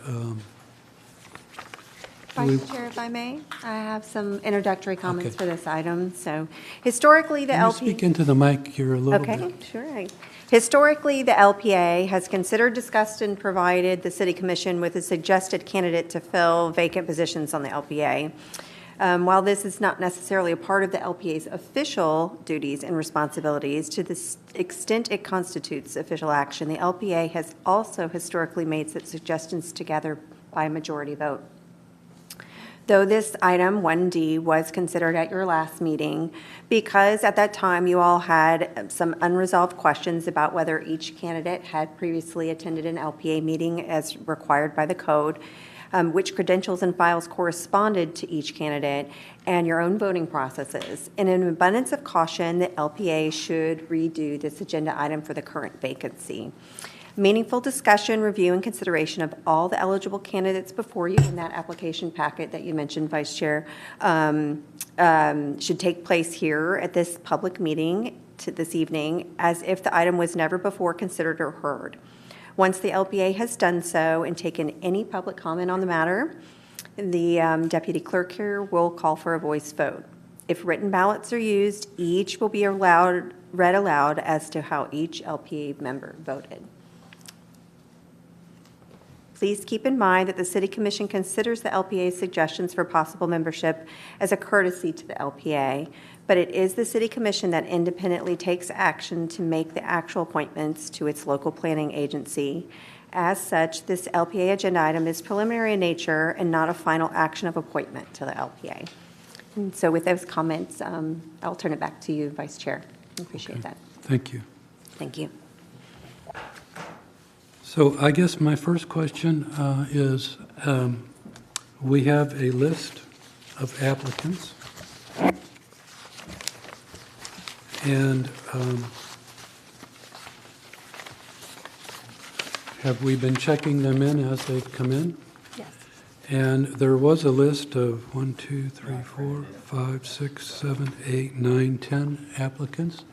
Vice Chair, if I may, I have some introductory comments Okay. for this item. So historically, the can you LP... speak into the mic here a little bit? Okay, sure. Historically, the LPA has considered, discussed, and provided the City Commission with a suggested candidate to fill vacant positions on the LPA. While this is not necessarily a part of the LPA's official duties and responsibilities, to the extent it constitutes official action, the LPA has also historically made such suggestions together by a majority vote. Though this item 1D was considered at your last meeting, because at that time you all had some unresolved questions about whether each candidate had previously attended an LPA meeting as required by the code, which credentials and files corresponded to each candidate, and your own voting processes. In an abundance of caution, the LPA should redo this agenda item for the current vacancy. Meaningful discussion, review, and consideration of all the eligible candidates before you in that application packet that you mentioned, Vice Chair, should take place here at this public meeting this evening as if the item was never before considered or heard. Once the LPA has done so and taken any public comment on the matter, the deputy clerk here will call for a voice vote. If written ballots are used, each will be read aloud as to how each LPA member voted. Please keep in mind that the City Commission considers the LPA's suggestions for possible membership as a courtesy to the LPA, but it is the City Commission that independently takes action to make the actual appointments to its local planning agency. As such, this LPA agenda item is preliminary in nature and not a final action of appointment to the LPA. And so with those comments, I'll turn it back to you, Vice Chair. I appreciate that. Thank you. Thank you. So I guess my first question is, we have a list of applicants. And have we been checking them in as they've come in? Yes. And there was a list of 1, 2, 3, 4, 5, 6, 7, 8, 9, 10 applicants.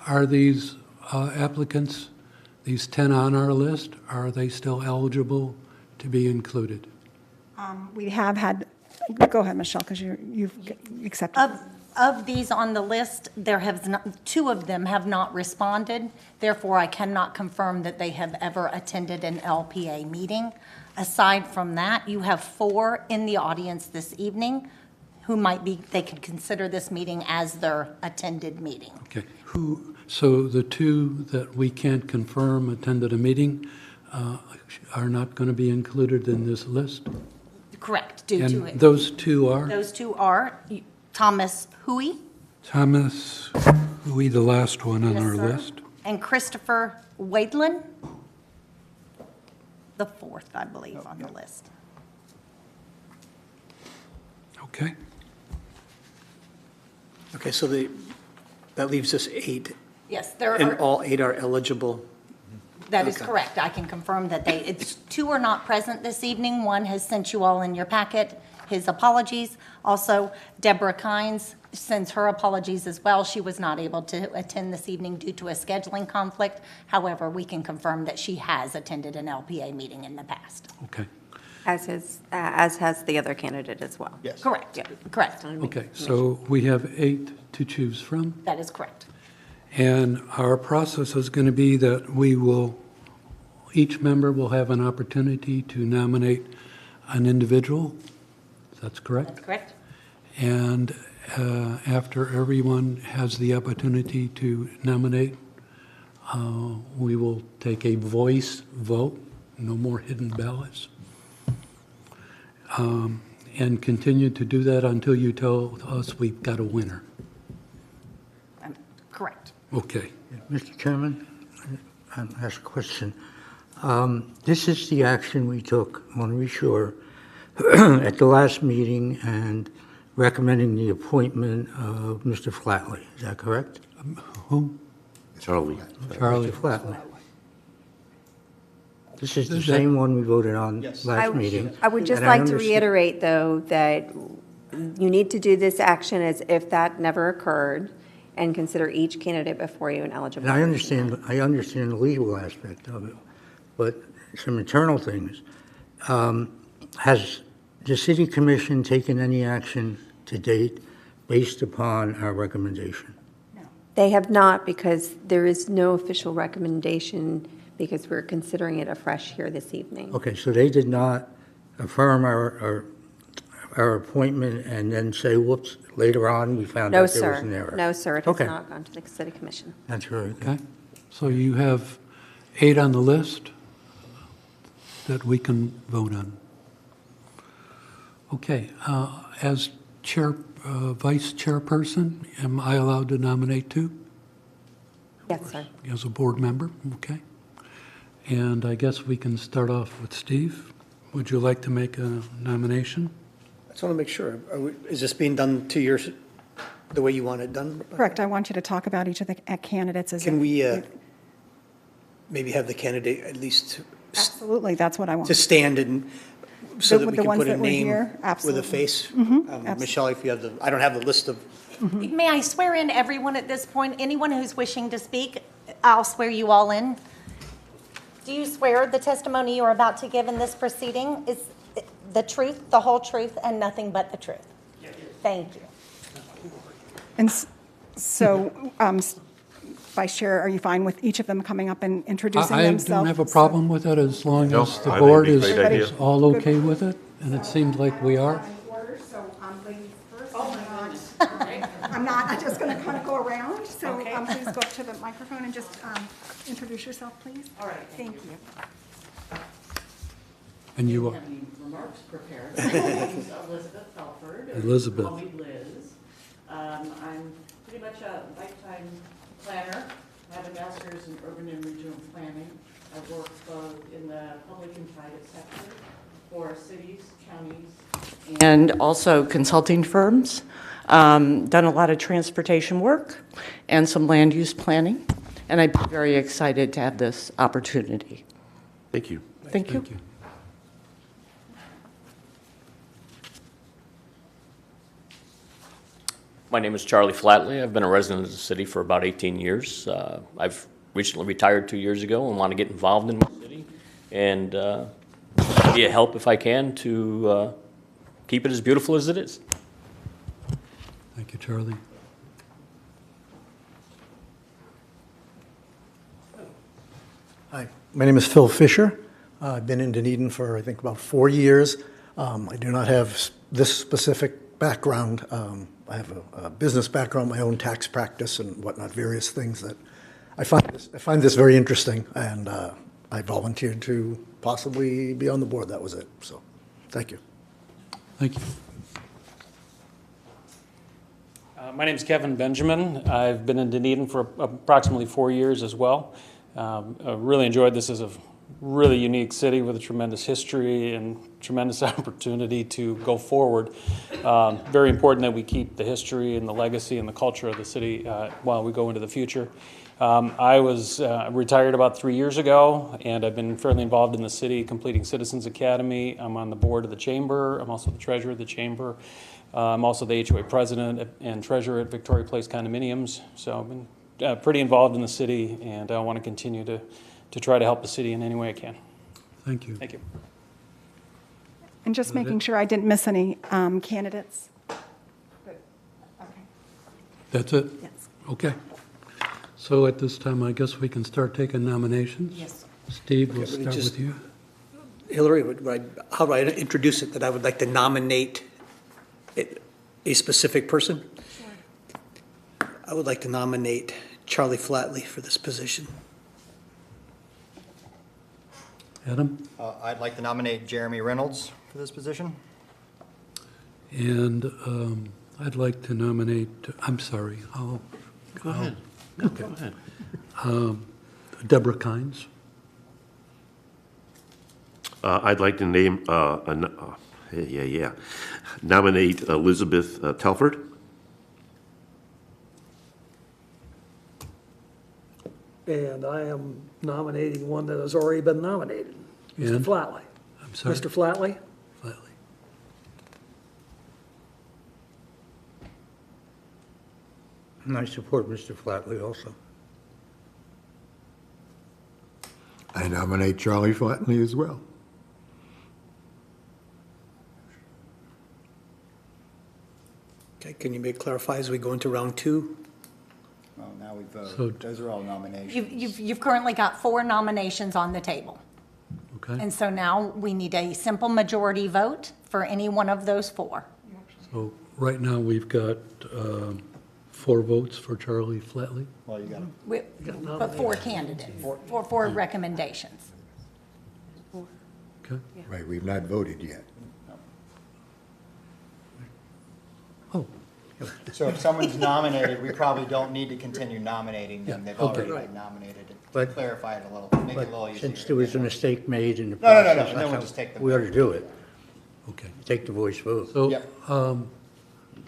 Are these applicants, these 10 on our list, are they still eligible to be included? We have had, go ahead, Michelle, because you've accepted. Of these on the list, there have not, 2 of them have not responded. Therefore, I cannot confirm that they have ever attended an LPA meeting. Aside from that, you have 4 in the audience this evening who might be, they could consider this meeting as their attended meeting. Okay. So the 2 that we can't confirm attended a meeting are not going to be included in this list? Correct, due to And it. those 2 are? Those 2 are Thomas Huey. Thomas Huey, the last one on Yes, our sir. list. And Christopher Wadeland, the 4th, I believe, on the list. Okay. Okay, so that leaves us 8, Yes, there and are, all 8 are eligible. that is okay. correct. I can confirm that it's 2 are not present this evening. 1 has sent you all in your packet his apologies. Also, Deborah Kynes sends her apologies as well. She was not able to attend this evening due to a scheduling conflict. However, we can confirm that she has attended an LPA meeting in the past. Okay. As has the other candidate as well. Yes. Correct, correct. Okay, so we have 8 to choose from. That is correct. And our process is going to be that each member will have an opportunity to nominate an individual. That's correct? That's correct. And after everyone has the opportunity to nominate, we will take a voice vote, no more hidden ballots, and continue to do that until you tell us we've got a winner. Correct. Okay. Mr. Chairman, I'll ask a question. This is the action we took, I want to be sure, at the last meeting and recommending the appointment of Mr. Flatley. Is that correct? Who? Charlie. Charlie. Mr. Flatley. This is the same one we voted on last meeting. I would just And I like to understand- reiterate, though, that you need to do this action as if that never occurred, and consider each candidate before you and eligible. And I understand the legal aspect of it, but some internal things. Has the city commission taken any action to date based upon our recommendation? They have not, because there is no official recommendation, because we're considering it afresh here this evening. Okay, so they did not affirm our appointment and then say, whoops, later on, we found No, out there was sir. an error? No, sir, it has Okay. not gone to the city commission. That's very good. Okay? So you have 8 on the list that we can vote on. Okay, as vice chairperson, am I allowed to nominate 2 Yes, sir. as a board member? Okay. And I guess we can start off with Steve. Would you like to make a nomination? I just want to make sure, is this being done to your, the way you want it done? Rebecca? Correct, I want you to talk about each of the candidates as. Can we maybe have the candidate at least Absolutely, that's what I want. to stand and, so The- that we the can ones put a that were name here? with a Absolutely. face? absolutely. Michelle, if you have I don't have the list of, May I swear in everyone at this point? Anyone who's wishing to speak, I'll swear you all in. Do you swear the testimony you're about to give in this proceeding is the truth, the whole truth, and nothing but the truth? Thank you. And so, Vice Chair, are you fine with each of them coming up and introducing I themselves? don't have a problem with it as long No, as the I think board it'd is be a great idea. is all okay with it, and it seems like we are. So, ladies first. I'm not just going to kind of go around, so please go up to the microphone and just introduce yourself, please. All right. Thank you. And you are, Have any remarks prepared? My name's Elizabeth Felford. or Elizabeth. Call me Liz. I'm pretty much a lifetime planner. I have a master's in urban and regional planning. I've worked both in the public and private sector for cities, counties, and also consulting firms. Done a lot of transportation work and some land use planning. And I'd be very excited to have this opportunity. Thank you. Thank you. thank you. My name is Charlie Flatley. I've been a resident of the city for about 18 years. I've recently retired 2 years ago and want to get involved in my city and be a help if I can to keep it as beautiful as it is. Thank you, Charlie. Hi, my name is Phil Fisher. I've been in Dunedin for, I think, about 4 years. I do not have this specific background. I have a business background, my own tax practice and whatnot, various things that I find this very interesting, and I volunteered to possibly be on the board. That was it. So, thank you. Thank you. My name's Kevin Benjamin. I've been in Dunedin for approximately 4 years as well. I really enjoyed this as a really unique city with a tremendous history and tremendous opportunity to go forward. Very important that we keep the history and the legacy and the culture of the city while we go into the future. I was retired about 3 years ago, and I've been fairly involved in the city, completing Citizens Academy. I'm on the board of the Chamber. I'm also the treasurer of the Chamber. I'm also the HOA president and treasurer at Victoria Place Condominiums. So I've been pretty involved in the city, and I want to continue to try to help the city in any way I can. Thank you. Thank you. And just making sure I didn't miss any candidates. Good. Okay. That's it? Yes. Okay. So at this time, I guess we can start taking nominations. Yes. Steve, we'll Okay, but start just- with you. Hillary, how do I introduce it, that I would like to nominate a specific person? Sure. I would like to nominate Charlie Flatley for this position. Adam? I'd like to nominate Jeremy Reynolds for this position. And I'd like to nominate, I'm sorry, Go ahead. No, go ahead. Deborah Kynes. I'd like to nominate Elizabeth Telford. And I am nominating one that has already been nominated, Mr. And? Flatley. I'm sorry? Mr. Flatley? Flatley. And I support Mr. Flatley also. I nominate Charlie Flatley as well. Okay, can you clarify as we go into round two? Well, now we So- vote. Those are all nominations. You've currently got 4 nominations on the table. Okay? And so now we need a simple majority vote for any one of those 4. So right now, we've got 4 votes for Charlie Flatley. Well, you got to. But 4 candidates, four recommendations. Okay? Right, we've not voted yet. Oh, So if someone's nominated, we probably don't need to continue nominating them. Yeah, They've already okay. been nominated. To But- clarify it a little, make it a little But easier. since there was a mistake made in the No, no, no, process, no, then we'll that's just how take the we ought vote. to do it. okay. Take the voice vote. So Yep.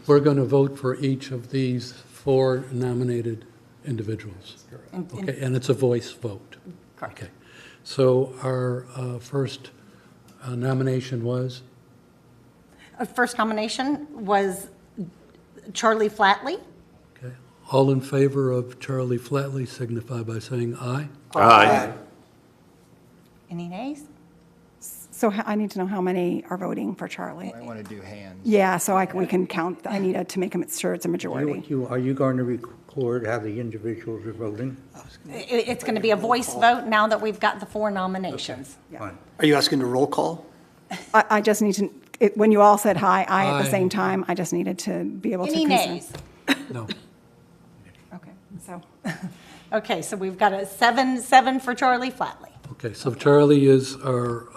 we're going to vote for each of these 4 nominated individuals. And- Okay, and it's a voice vote. Correct. Okay. So our first nomination was? First nomination was Charlie Flatley. Okay. All in favor of Charlie Flatley signify by saying aye. Aye. Any nays? So I need to know how many are voting for Charlie. I want to do hands. Yeah, so we can count, I need to make sure it's a majority. Are you going to record how the individuals are voting? It's going to be a voice vote now that we've got the 4 nominations. Fine. Are you asking to roll call? I just need to, when you all said aye at the Aye. same time, I just needed to be able to. Any nays? No. Okay, so, Okay, so we've got a 7 for Charlie Flatley. Okay, so Charlie is our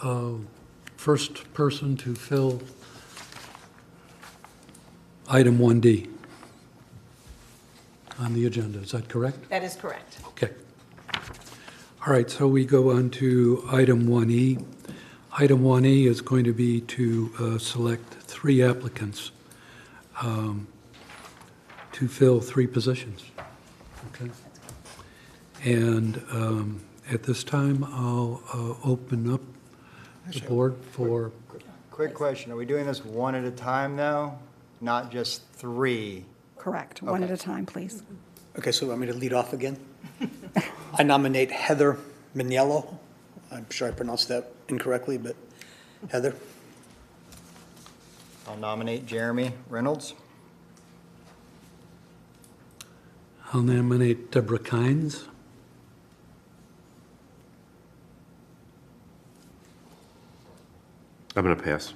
first person to fill item 1D on the agenda. Is that correct? That is correct. Okay. All right, so we go on to item 1E. Item 1E is going to be to select 3 applicants to fill 3 positions. Okay? And at this time, I'll open up the board for, Quick question, are we doing this one at a time though? Not just 3? correct, one at Okay. a time, please. Okay, so want me to lead off again? I nominate Heather Miniello. I'm sure I pronounced that incorrectly, but Heather. I'll nominate Jeremy Reynolds. I'll nominate Deborah Kynes. I'm going to pass.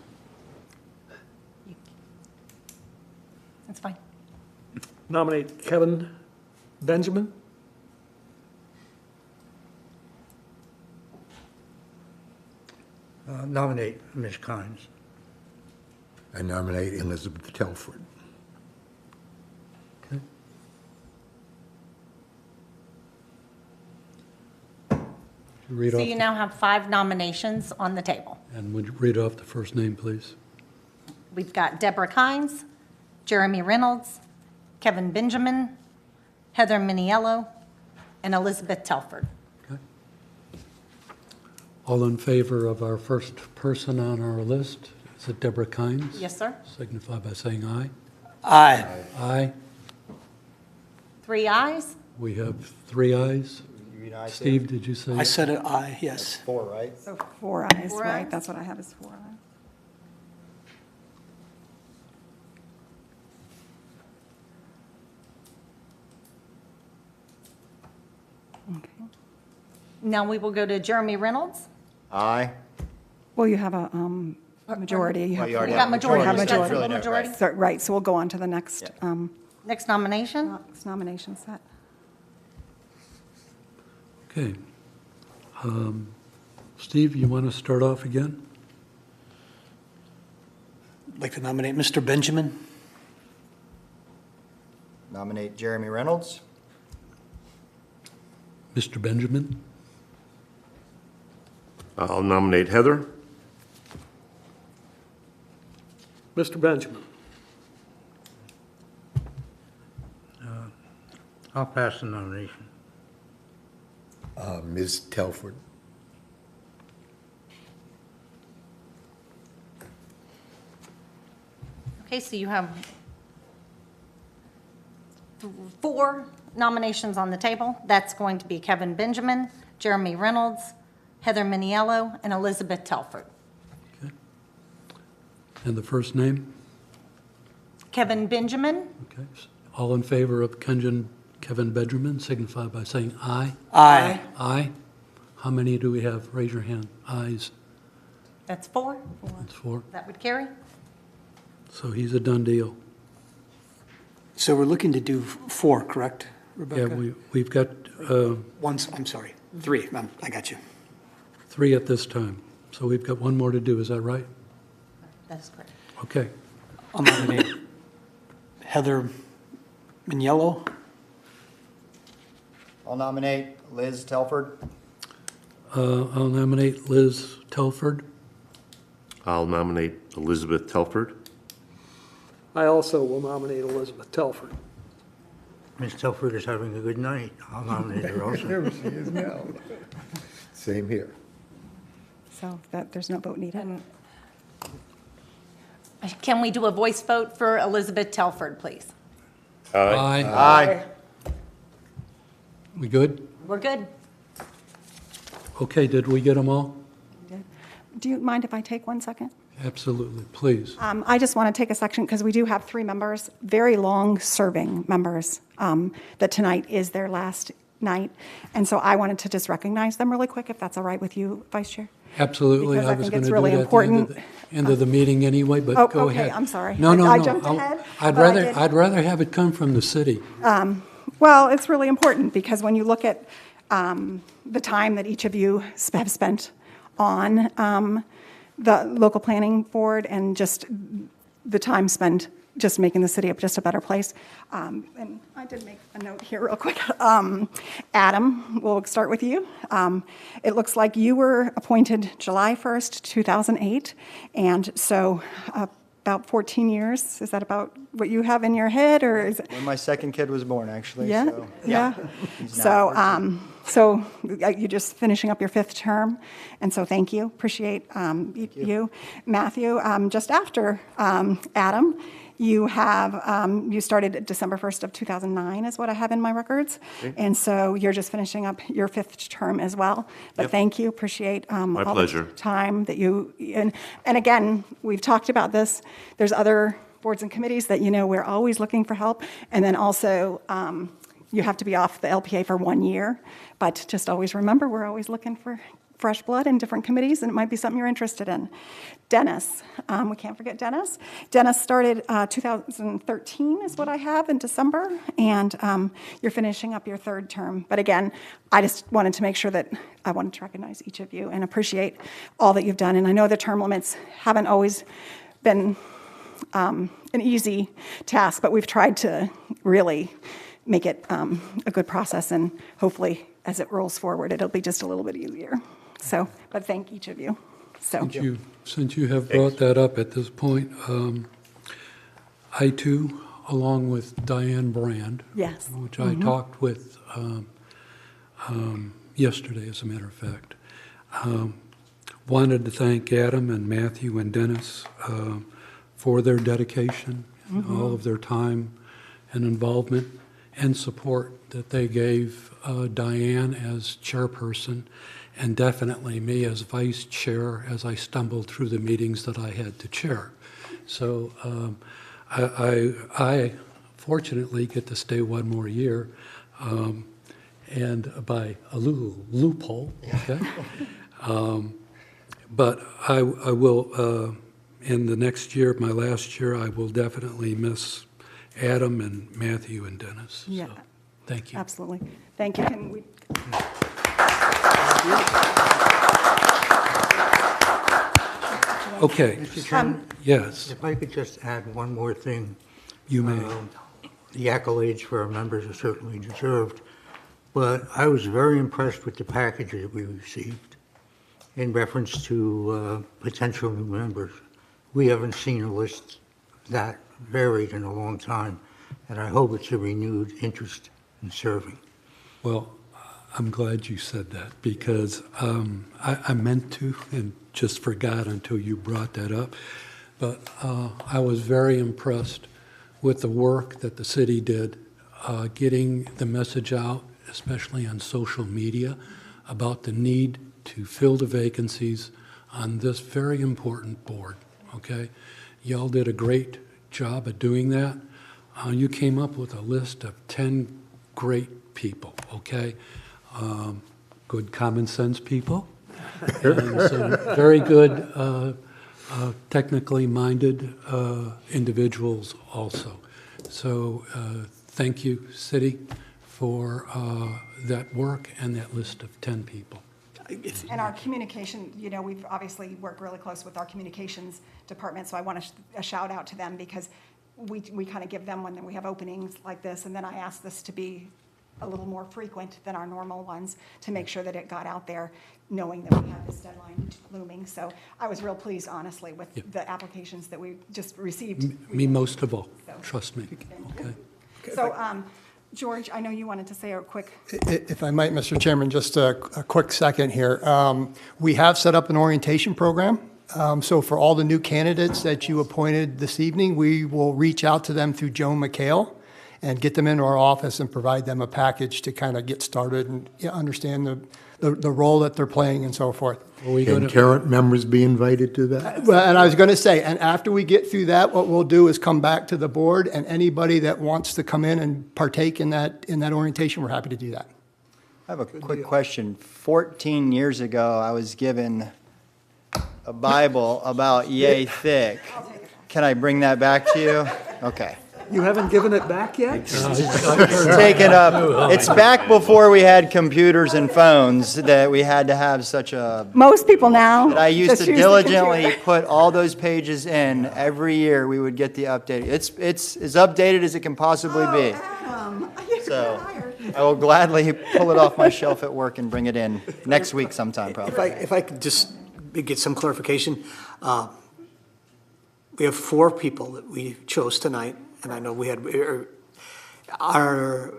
That's fine. Nominate Kevin Benjamin. Nominate Ms. Kynes. I nominate Elizabeth Telford. Okay. Read So off, you now have 5 nominations on the table. and would you read off the first name, please? We've got Deborah Kynes, Jeremy Reynolds, Kevin Benjamin, Heather Miniello, and Elizabeth Telford. Okay. All in favor of our first person on our list, is it Deborah Kynes? Yes, sir. Signify by saying aye. Aye. Aye. 3 ayes. We have 3 ayes. You mean I say? Steve, did you say? I said it aye, yes. 4, right? So 4 ayes, 4 right, ayes? that's what I have is 4 ayes. Okay. Now we will go to Jeremy Reynolds. Aye. Well, you have a majority. You Well, have you already We have got majority, have we got majority. simple majority. So, right, so we'll go on to the next Next nomination, nomination set. Okay. Steve, you want to start off again? I'd like to nominate Mr. Benjamin. Nominate Jeremy Reynolds. Mr. Benjamin? I'll nominate Heather. Mr. Benjamin. I'll pass the nomination. Ms. Telford. okay, so you have 4 nominations on the table. That's going to be Kevin Benjamin, Jeremy Reynolds, Heather Miniello, and Elizabeth Telford. And the first name? Kevin Benjamin? Okay. All in favor of Kevin Benjamin, signify by saying aye. Aye. Aye. How many do we have? Raise your hand. Ayes. That's 4. That's 4. That would carry. So he's a done deal. So we're looking to do 4, correct, Yeah, Rebecca? we've got I'm sorry, 3. I got you. 3 at this time. So we've got 1 more to do, is that right? That's correct. Okay. I'll nominate Heather Miniello. I'll nominate Liz Telford. I'll nominate Liz Telford. I'll nominate Elizabeth Telford. I also will nominate Elizabeth Telford. Ms. Telford is having a good night. I'll nominate her also. There she is now. Same here. So that, there's no vote needed. Can we do a voice vote for Elizabeth Telford, please? Aye. Aye. We good? We're good. Okay, did we get them all? Do you mind if I take 1 second? Absolutely, please. I just want to take a section, because we do have 3 members, very long-serving members, that tonight is their last night. And so I wanted to just recognize them really quick, if that's all right with you, Vice Chair? Absolutely. Because I was think gonna it's do really that at the important. end of the meeting anyway, but Oh, go okay, ahead. I'm sorry. No, no, I no. jumped ahead, I'd but I rather, did- I'd rather have it come from the city. Well, it's really important, because when you look at the time that each of you have spent on the local planning board, and just the time spent just making the city just a better place. And I did make a note here real quick. Adam, we'll start with you. It looks like you were appointed July 1st, 2008, and so about 14 years. Is that about what you have in your head, or is it? When my second kid was born, actually. Yeah, So, yeah. he's now 14. So you're just finishing up your 5th term, and so thank you, appreciate you. Matthew, just after Adam, you have, you started December 1st of 2009 is what I have in my records. Okay. And so you're just finishing up your 5th term as well. But Yep. thank you, appreciate My all pleasure. the time that you, and again, we've talked about this. There's other boards and committees that, we're always looking for help. And then also, you have to be off the LPA for 1 year. But just always remember, we're always looking for fresh blood in different committees, and it might be something you're interested in. Dennis, we can't forget Dennis. Dennis started 2013 is what I have in December, and you're finishing up your 3rd term. But again, I just wanted to make sure that I wanted to recognize each of you and appreciate all that you've done. And I know the term limits haven't always been an easy task, but we've tried to really make it a good process, and hopefully as it rolls forward, it'll be just a little bit easier. So, but thank each of you. So, Since you have brought that up at this point, I too, along with Diane Brand, yes. which I talked with yesterday, as a matter of fact, wanted to thank Adam and Matthew and Dennis for their dedication, all of their time and involvement and support that they gave Diane as chairperson, and definitely me as vice chair as I stumbled through the meetings that I had to chair. So I fortunately get to stay 1 more year, and by a little loophole, okay? But I will, in the next year, my last year, I will definitely miss Adam and Matthew and Dennis. Yeah. So, thank you. Absolutely. Thank you. Can we? Okay. Mr. Chairman? Yes, If I could just add one more thing. you may. The accolades for our members are certainly deserved, but I was very impressed with the packages we received in reference to potential new members. We haven't seen a list that varied in a long time, and I hope it's a renewed interest in serving. Well, I'm glad you said that, because I meant to and just forgot until you brought that up. But I was very impressed with the work that the city did getting the message out, especially on social media, about the need to fill the vacancies on this very important board, okay? Y'all did a great job at doing that. You came up with a list of 10 great people, okay? Good common sense people, and some very good technically minded individuals also. So thank you, City, for that work and that list of 10 people. And our communication, you know, we've obviously worked really close with our communications department, so I want a shout out to them because we kind of give them when we have openings like this, and then I ask this to be a little more frequent than our normal ones to make sure that it got out there, knowing that we have this deadline looming. So I was real pleased, honestly, with the applications that we just received. Me most of all, trust me, okay? So, George, I know you wanted to say a quick. If I might, Mr. Chairman, just a quick second here. We have set up an orientation program. So for all the new candidates that you appointed this evening, we will reach out to them through Joan McHale and get them into our office and provide them a package to kind of get started and understand the role that they're playing and so forth. Can current members be invited to that? Well, and I was going to say, and after we get through that, what we'll do is come back to the board, and anybody that wants to come in and partake in that orientation, we're happy to do that. I have a quick question. 14 years ago, I was given a Bible about yay thick. Can I bring that back to you? Okay. You haven't given it back yet? Take it up. It's back before we had computers and phones that we had to have such a. Most people now. But I used just to use the diligently computer. put all those pages in every year. We would get the update. It's as updated as it can possibly be. Adam, So I will gladly pull it off my shelf at work and bring it in next week sometime probably. If I could just get some clarification. We have 4 people that we chose tonight, and I know we had, how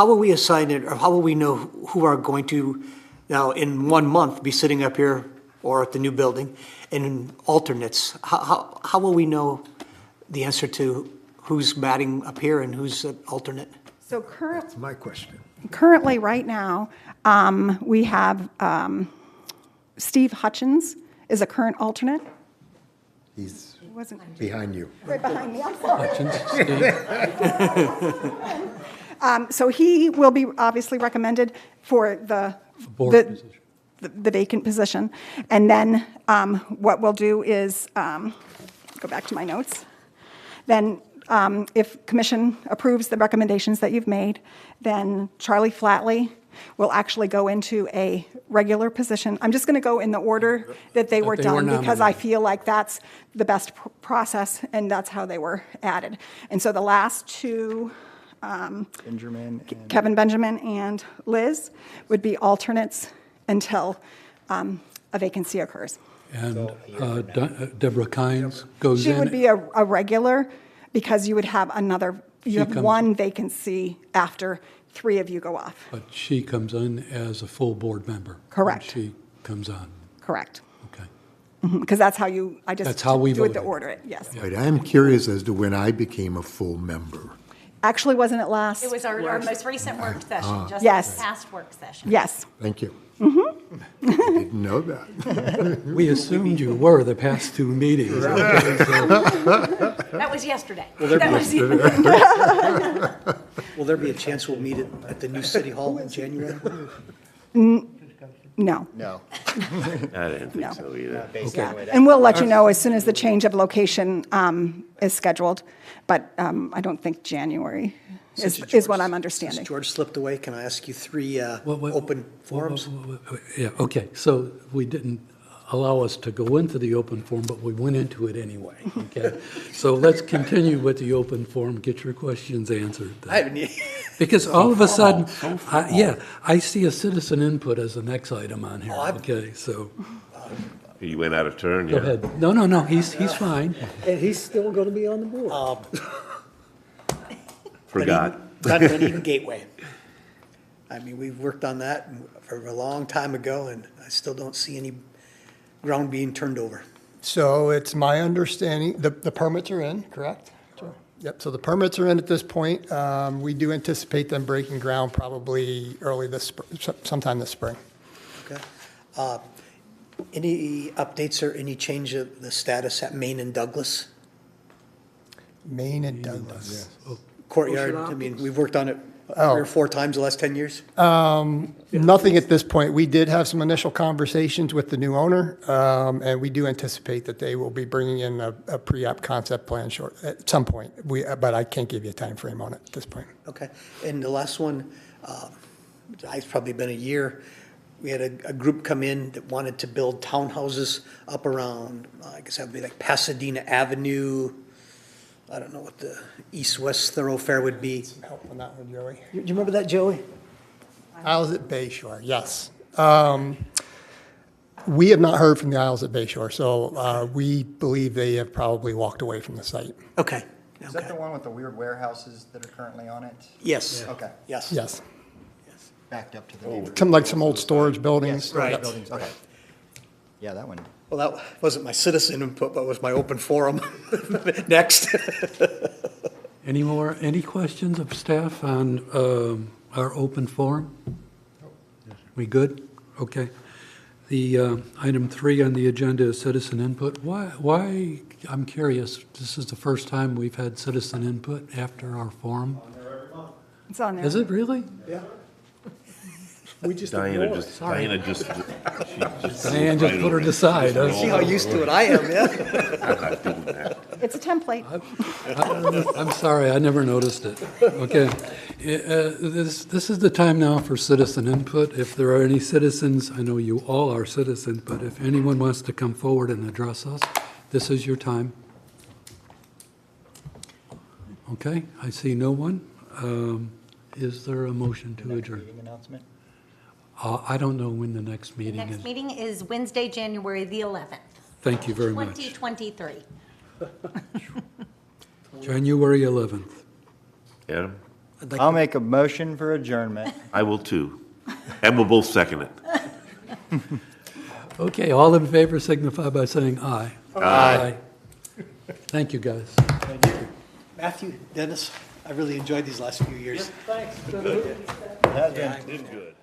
will we assign it, or how will we know who are going to, now in 1 month, be sitting up here or at the new building, and alternates? How will we know the answer to who's batting up here and who's an alternate? So That's my question. currently, right now, we have Steve Hutchins is a current alternate. He's Wasn't behind you. right behind me, I'm sorry. Hutchins, Steve? So he will be obviously recommended for the Board the- position. the vacant position. And then what we'll do is, go back to my notes. Then if commission approves the recommendations that you've made, then Charlie Flatley will actually go into a regular position. I'm just going to go in the order that they were they were done because I nominated. feel like that's the best process and that's how they were added. And so the last 2, Benjamin and Kevin Benjamin and Liz, would be alternates until a vacancy occurs. And Deborah Kynes goes She in. would be a regular because you would have another, you She have comes- 1 vacancy after 3 of you go off. But she comes in as a full board member. when Correct. She comes on, Correct. okay. Because that's how you, I just That's how we do it to voted. order it, yes. Right, I'm curious as to when I became a full member. Actually, wasn't it last? It was our most recent work session, just Yes. this past work session. Yes. Thank you. I didn't know that. We assumed you were the past 2 meetings. okay, so- That was yesterday. Will there That be was- Will there be a chance we'll meet at the new city hall in January? No. no. I didn't No. think so either. Yeah. And we'll let you know as soon as the change of location is scheduled, but I don't think January is what I'm understanding. Since George slipped away, can I ask you 3 Wait, open forums? wait. Yeah, okay, so we didn't allow us to go into the open forum, but we went into it anyway, okay? So let's continue with the open forum, get your questions answered. I haven't, Because all of a sudden, I see a citizen input as the next item on here, Oh, okay, so, You went out of turn, go yeah. ahead. No, he's fine. And he's still going to be on the board. Forgot. Dunedin Gateway. I mean, we've worked on that for a long time ago, and I still don't see any ground being turned over. So it's my understanding, the permits are in, correct? Yep, so the permits are in at this point. We do anticipate them breaking ground probably early this, sometime this spring. Okay. Any updates or any change of the status at Main and Douglas? Maine and Douglas. Courtyard, I mean, we've worked on it 3 or 4 times the last 10 years. Nothing at this point. We did have some initial conversations with the new owner, and we do anticipate that they will be bringing in a pre-app concept plan short, at some point. But I can't give you a time frame on it at this point. Okay. And the last one, it's probably been a year. We had a group come in that wanted to build townhouses up around, I guess that would be like Pasadena Avenue. I don't know what the east-west thoroughfare would be. Some help on that one, Joey. Do you remember that, Joey? Isles at Bayshore, yes. We have not heard from the Isles at Bayshore, so we believe they have probably walked away from the site. Okay. Is that the one with the weird warehouses that are currently on it? Yes. Okay. Yes. Yes. Backed up to the neighbor. Some old storage buildings. Yes, Right. buildings, okay. Yeah, that one. Well, that wasn't my citizen input, but was my open forum. Next. Any questions of staff on our open forum? We good? Okay. The item 3 on the agenda is citizen input. Why, I'm curious, this is the first time we've had citizen input after our forum? It's on there. Is it really? Yeah. We just Diana ignore it. just, Diana just, she just. Diane just put her aside. huh? See how used to it I am, yeah? I'm not doing that. It's a template. I'm sorry, I never noticed it. Okay. This is the time now for citizen input. If there are any citizens, I know you all are citizens, but if anyone wants to come forward and address us, this is your time. Okay, I see no one. Is there a motion to adjourn? Meeting announcement? I don't know when the next meeting Next is. meeting is Wednesday, January the 11th, Thank you very much. 2023. January 11th. Adam? I'll make a motion for adjournment. I will too. And we'll both second it. Okay, all in favor signify by saying aye. Aye. Thank you, guys. Matthew, Dennis, I really enjoyed these last few years. Thanks. It has been. Did good.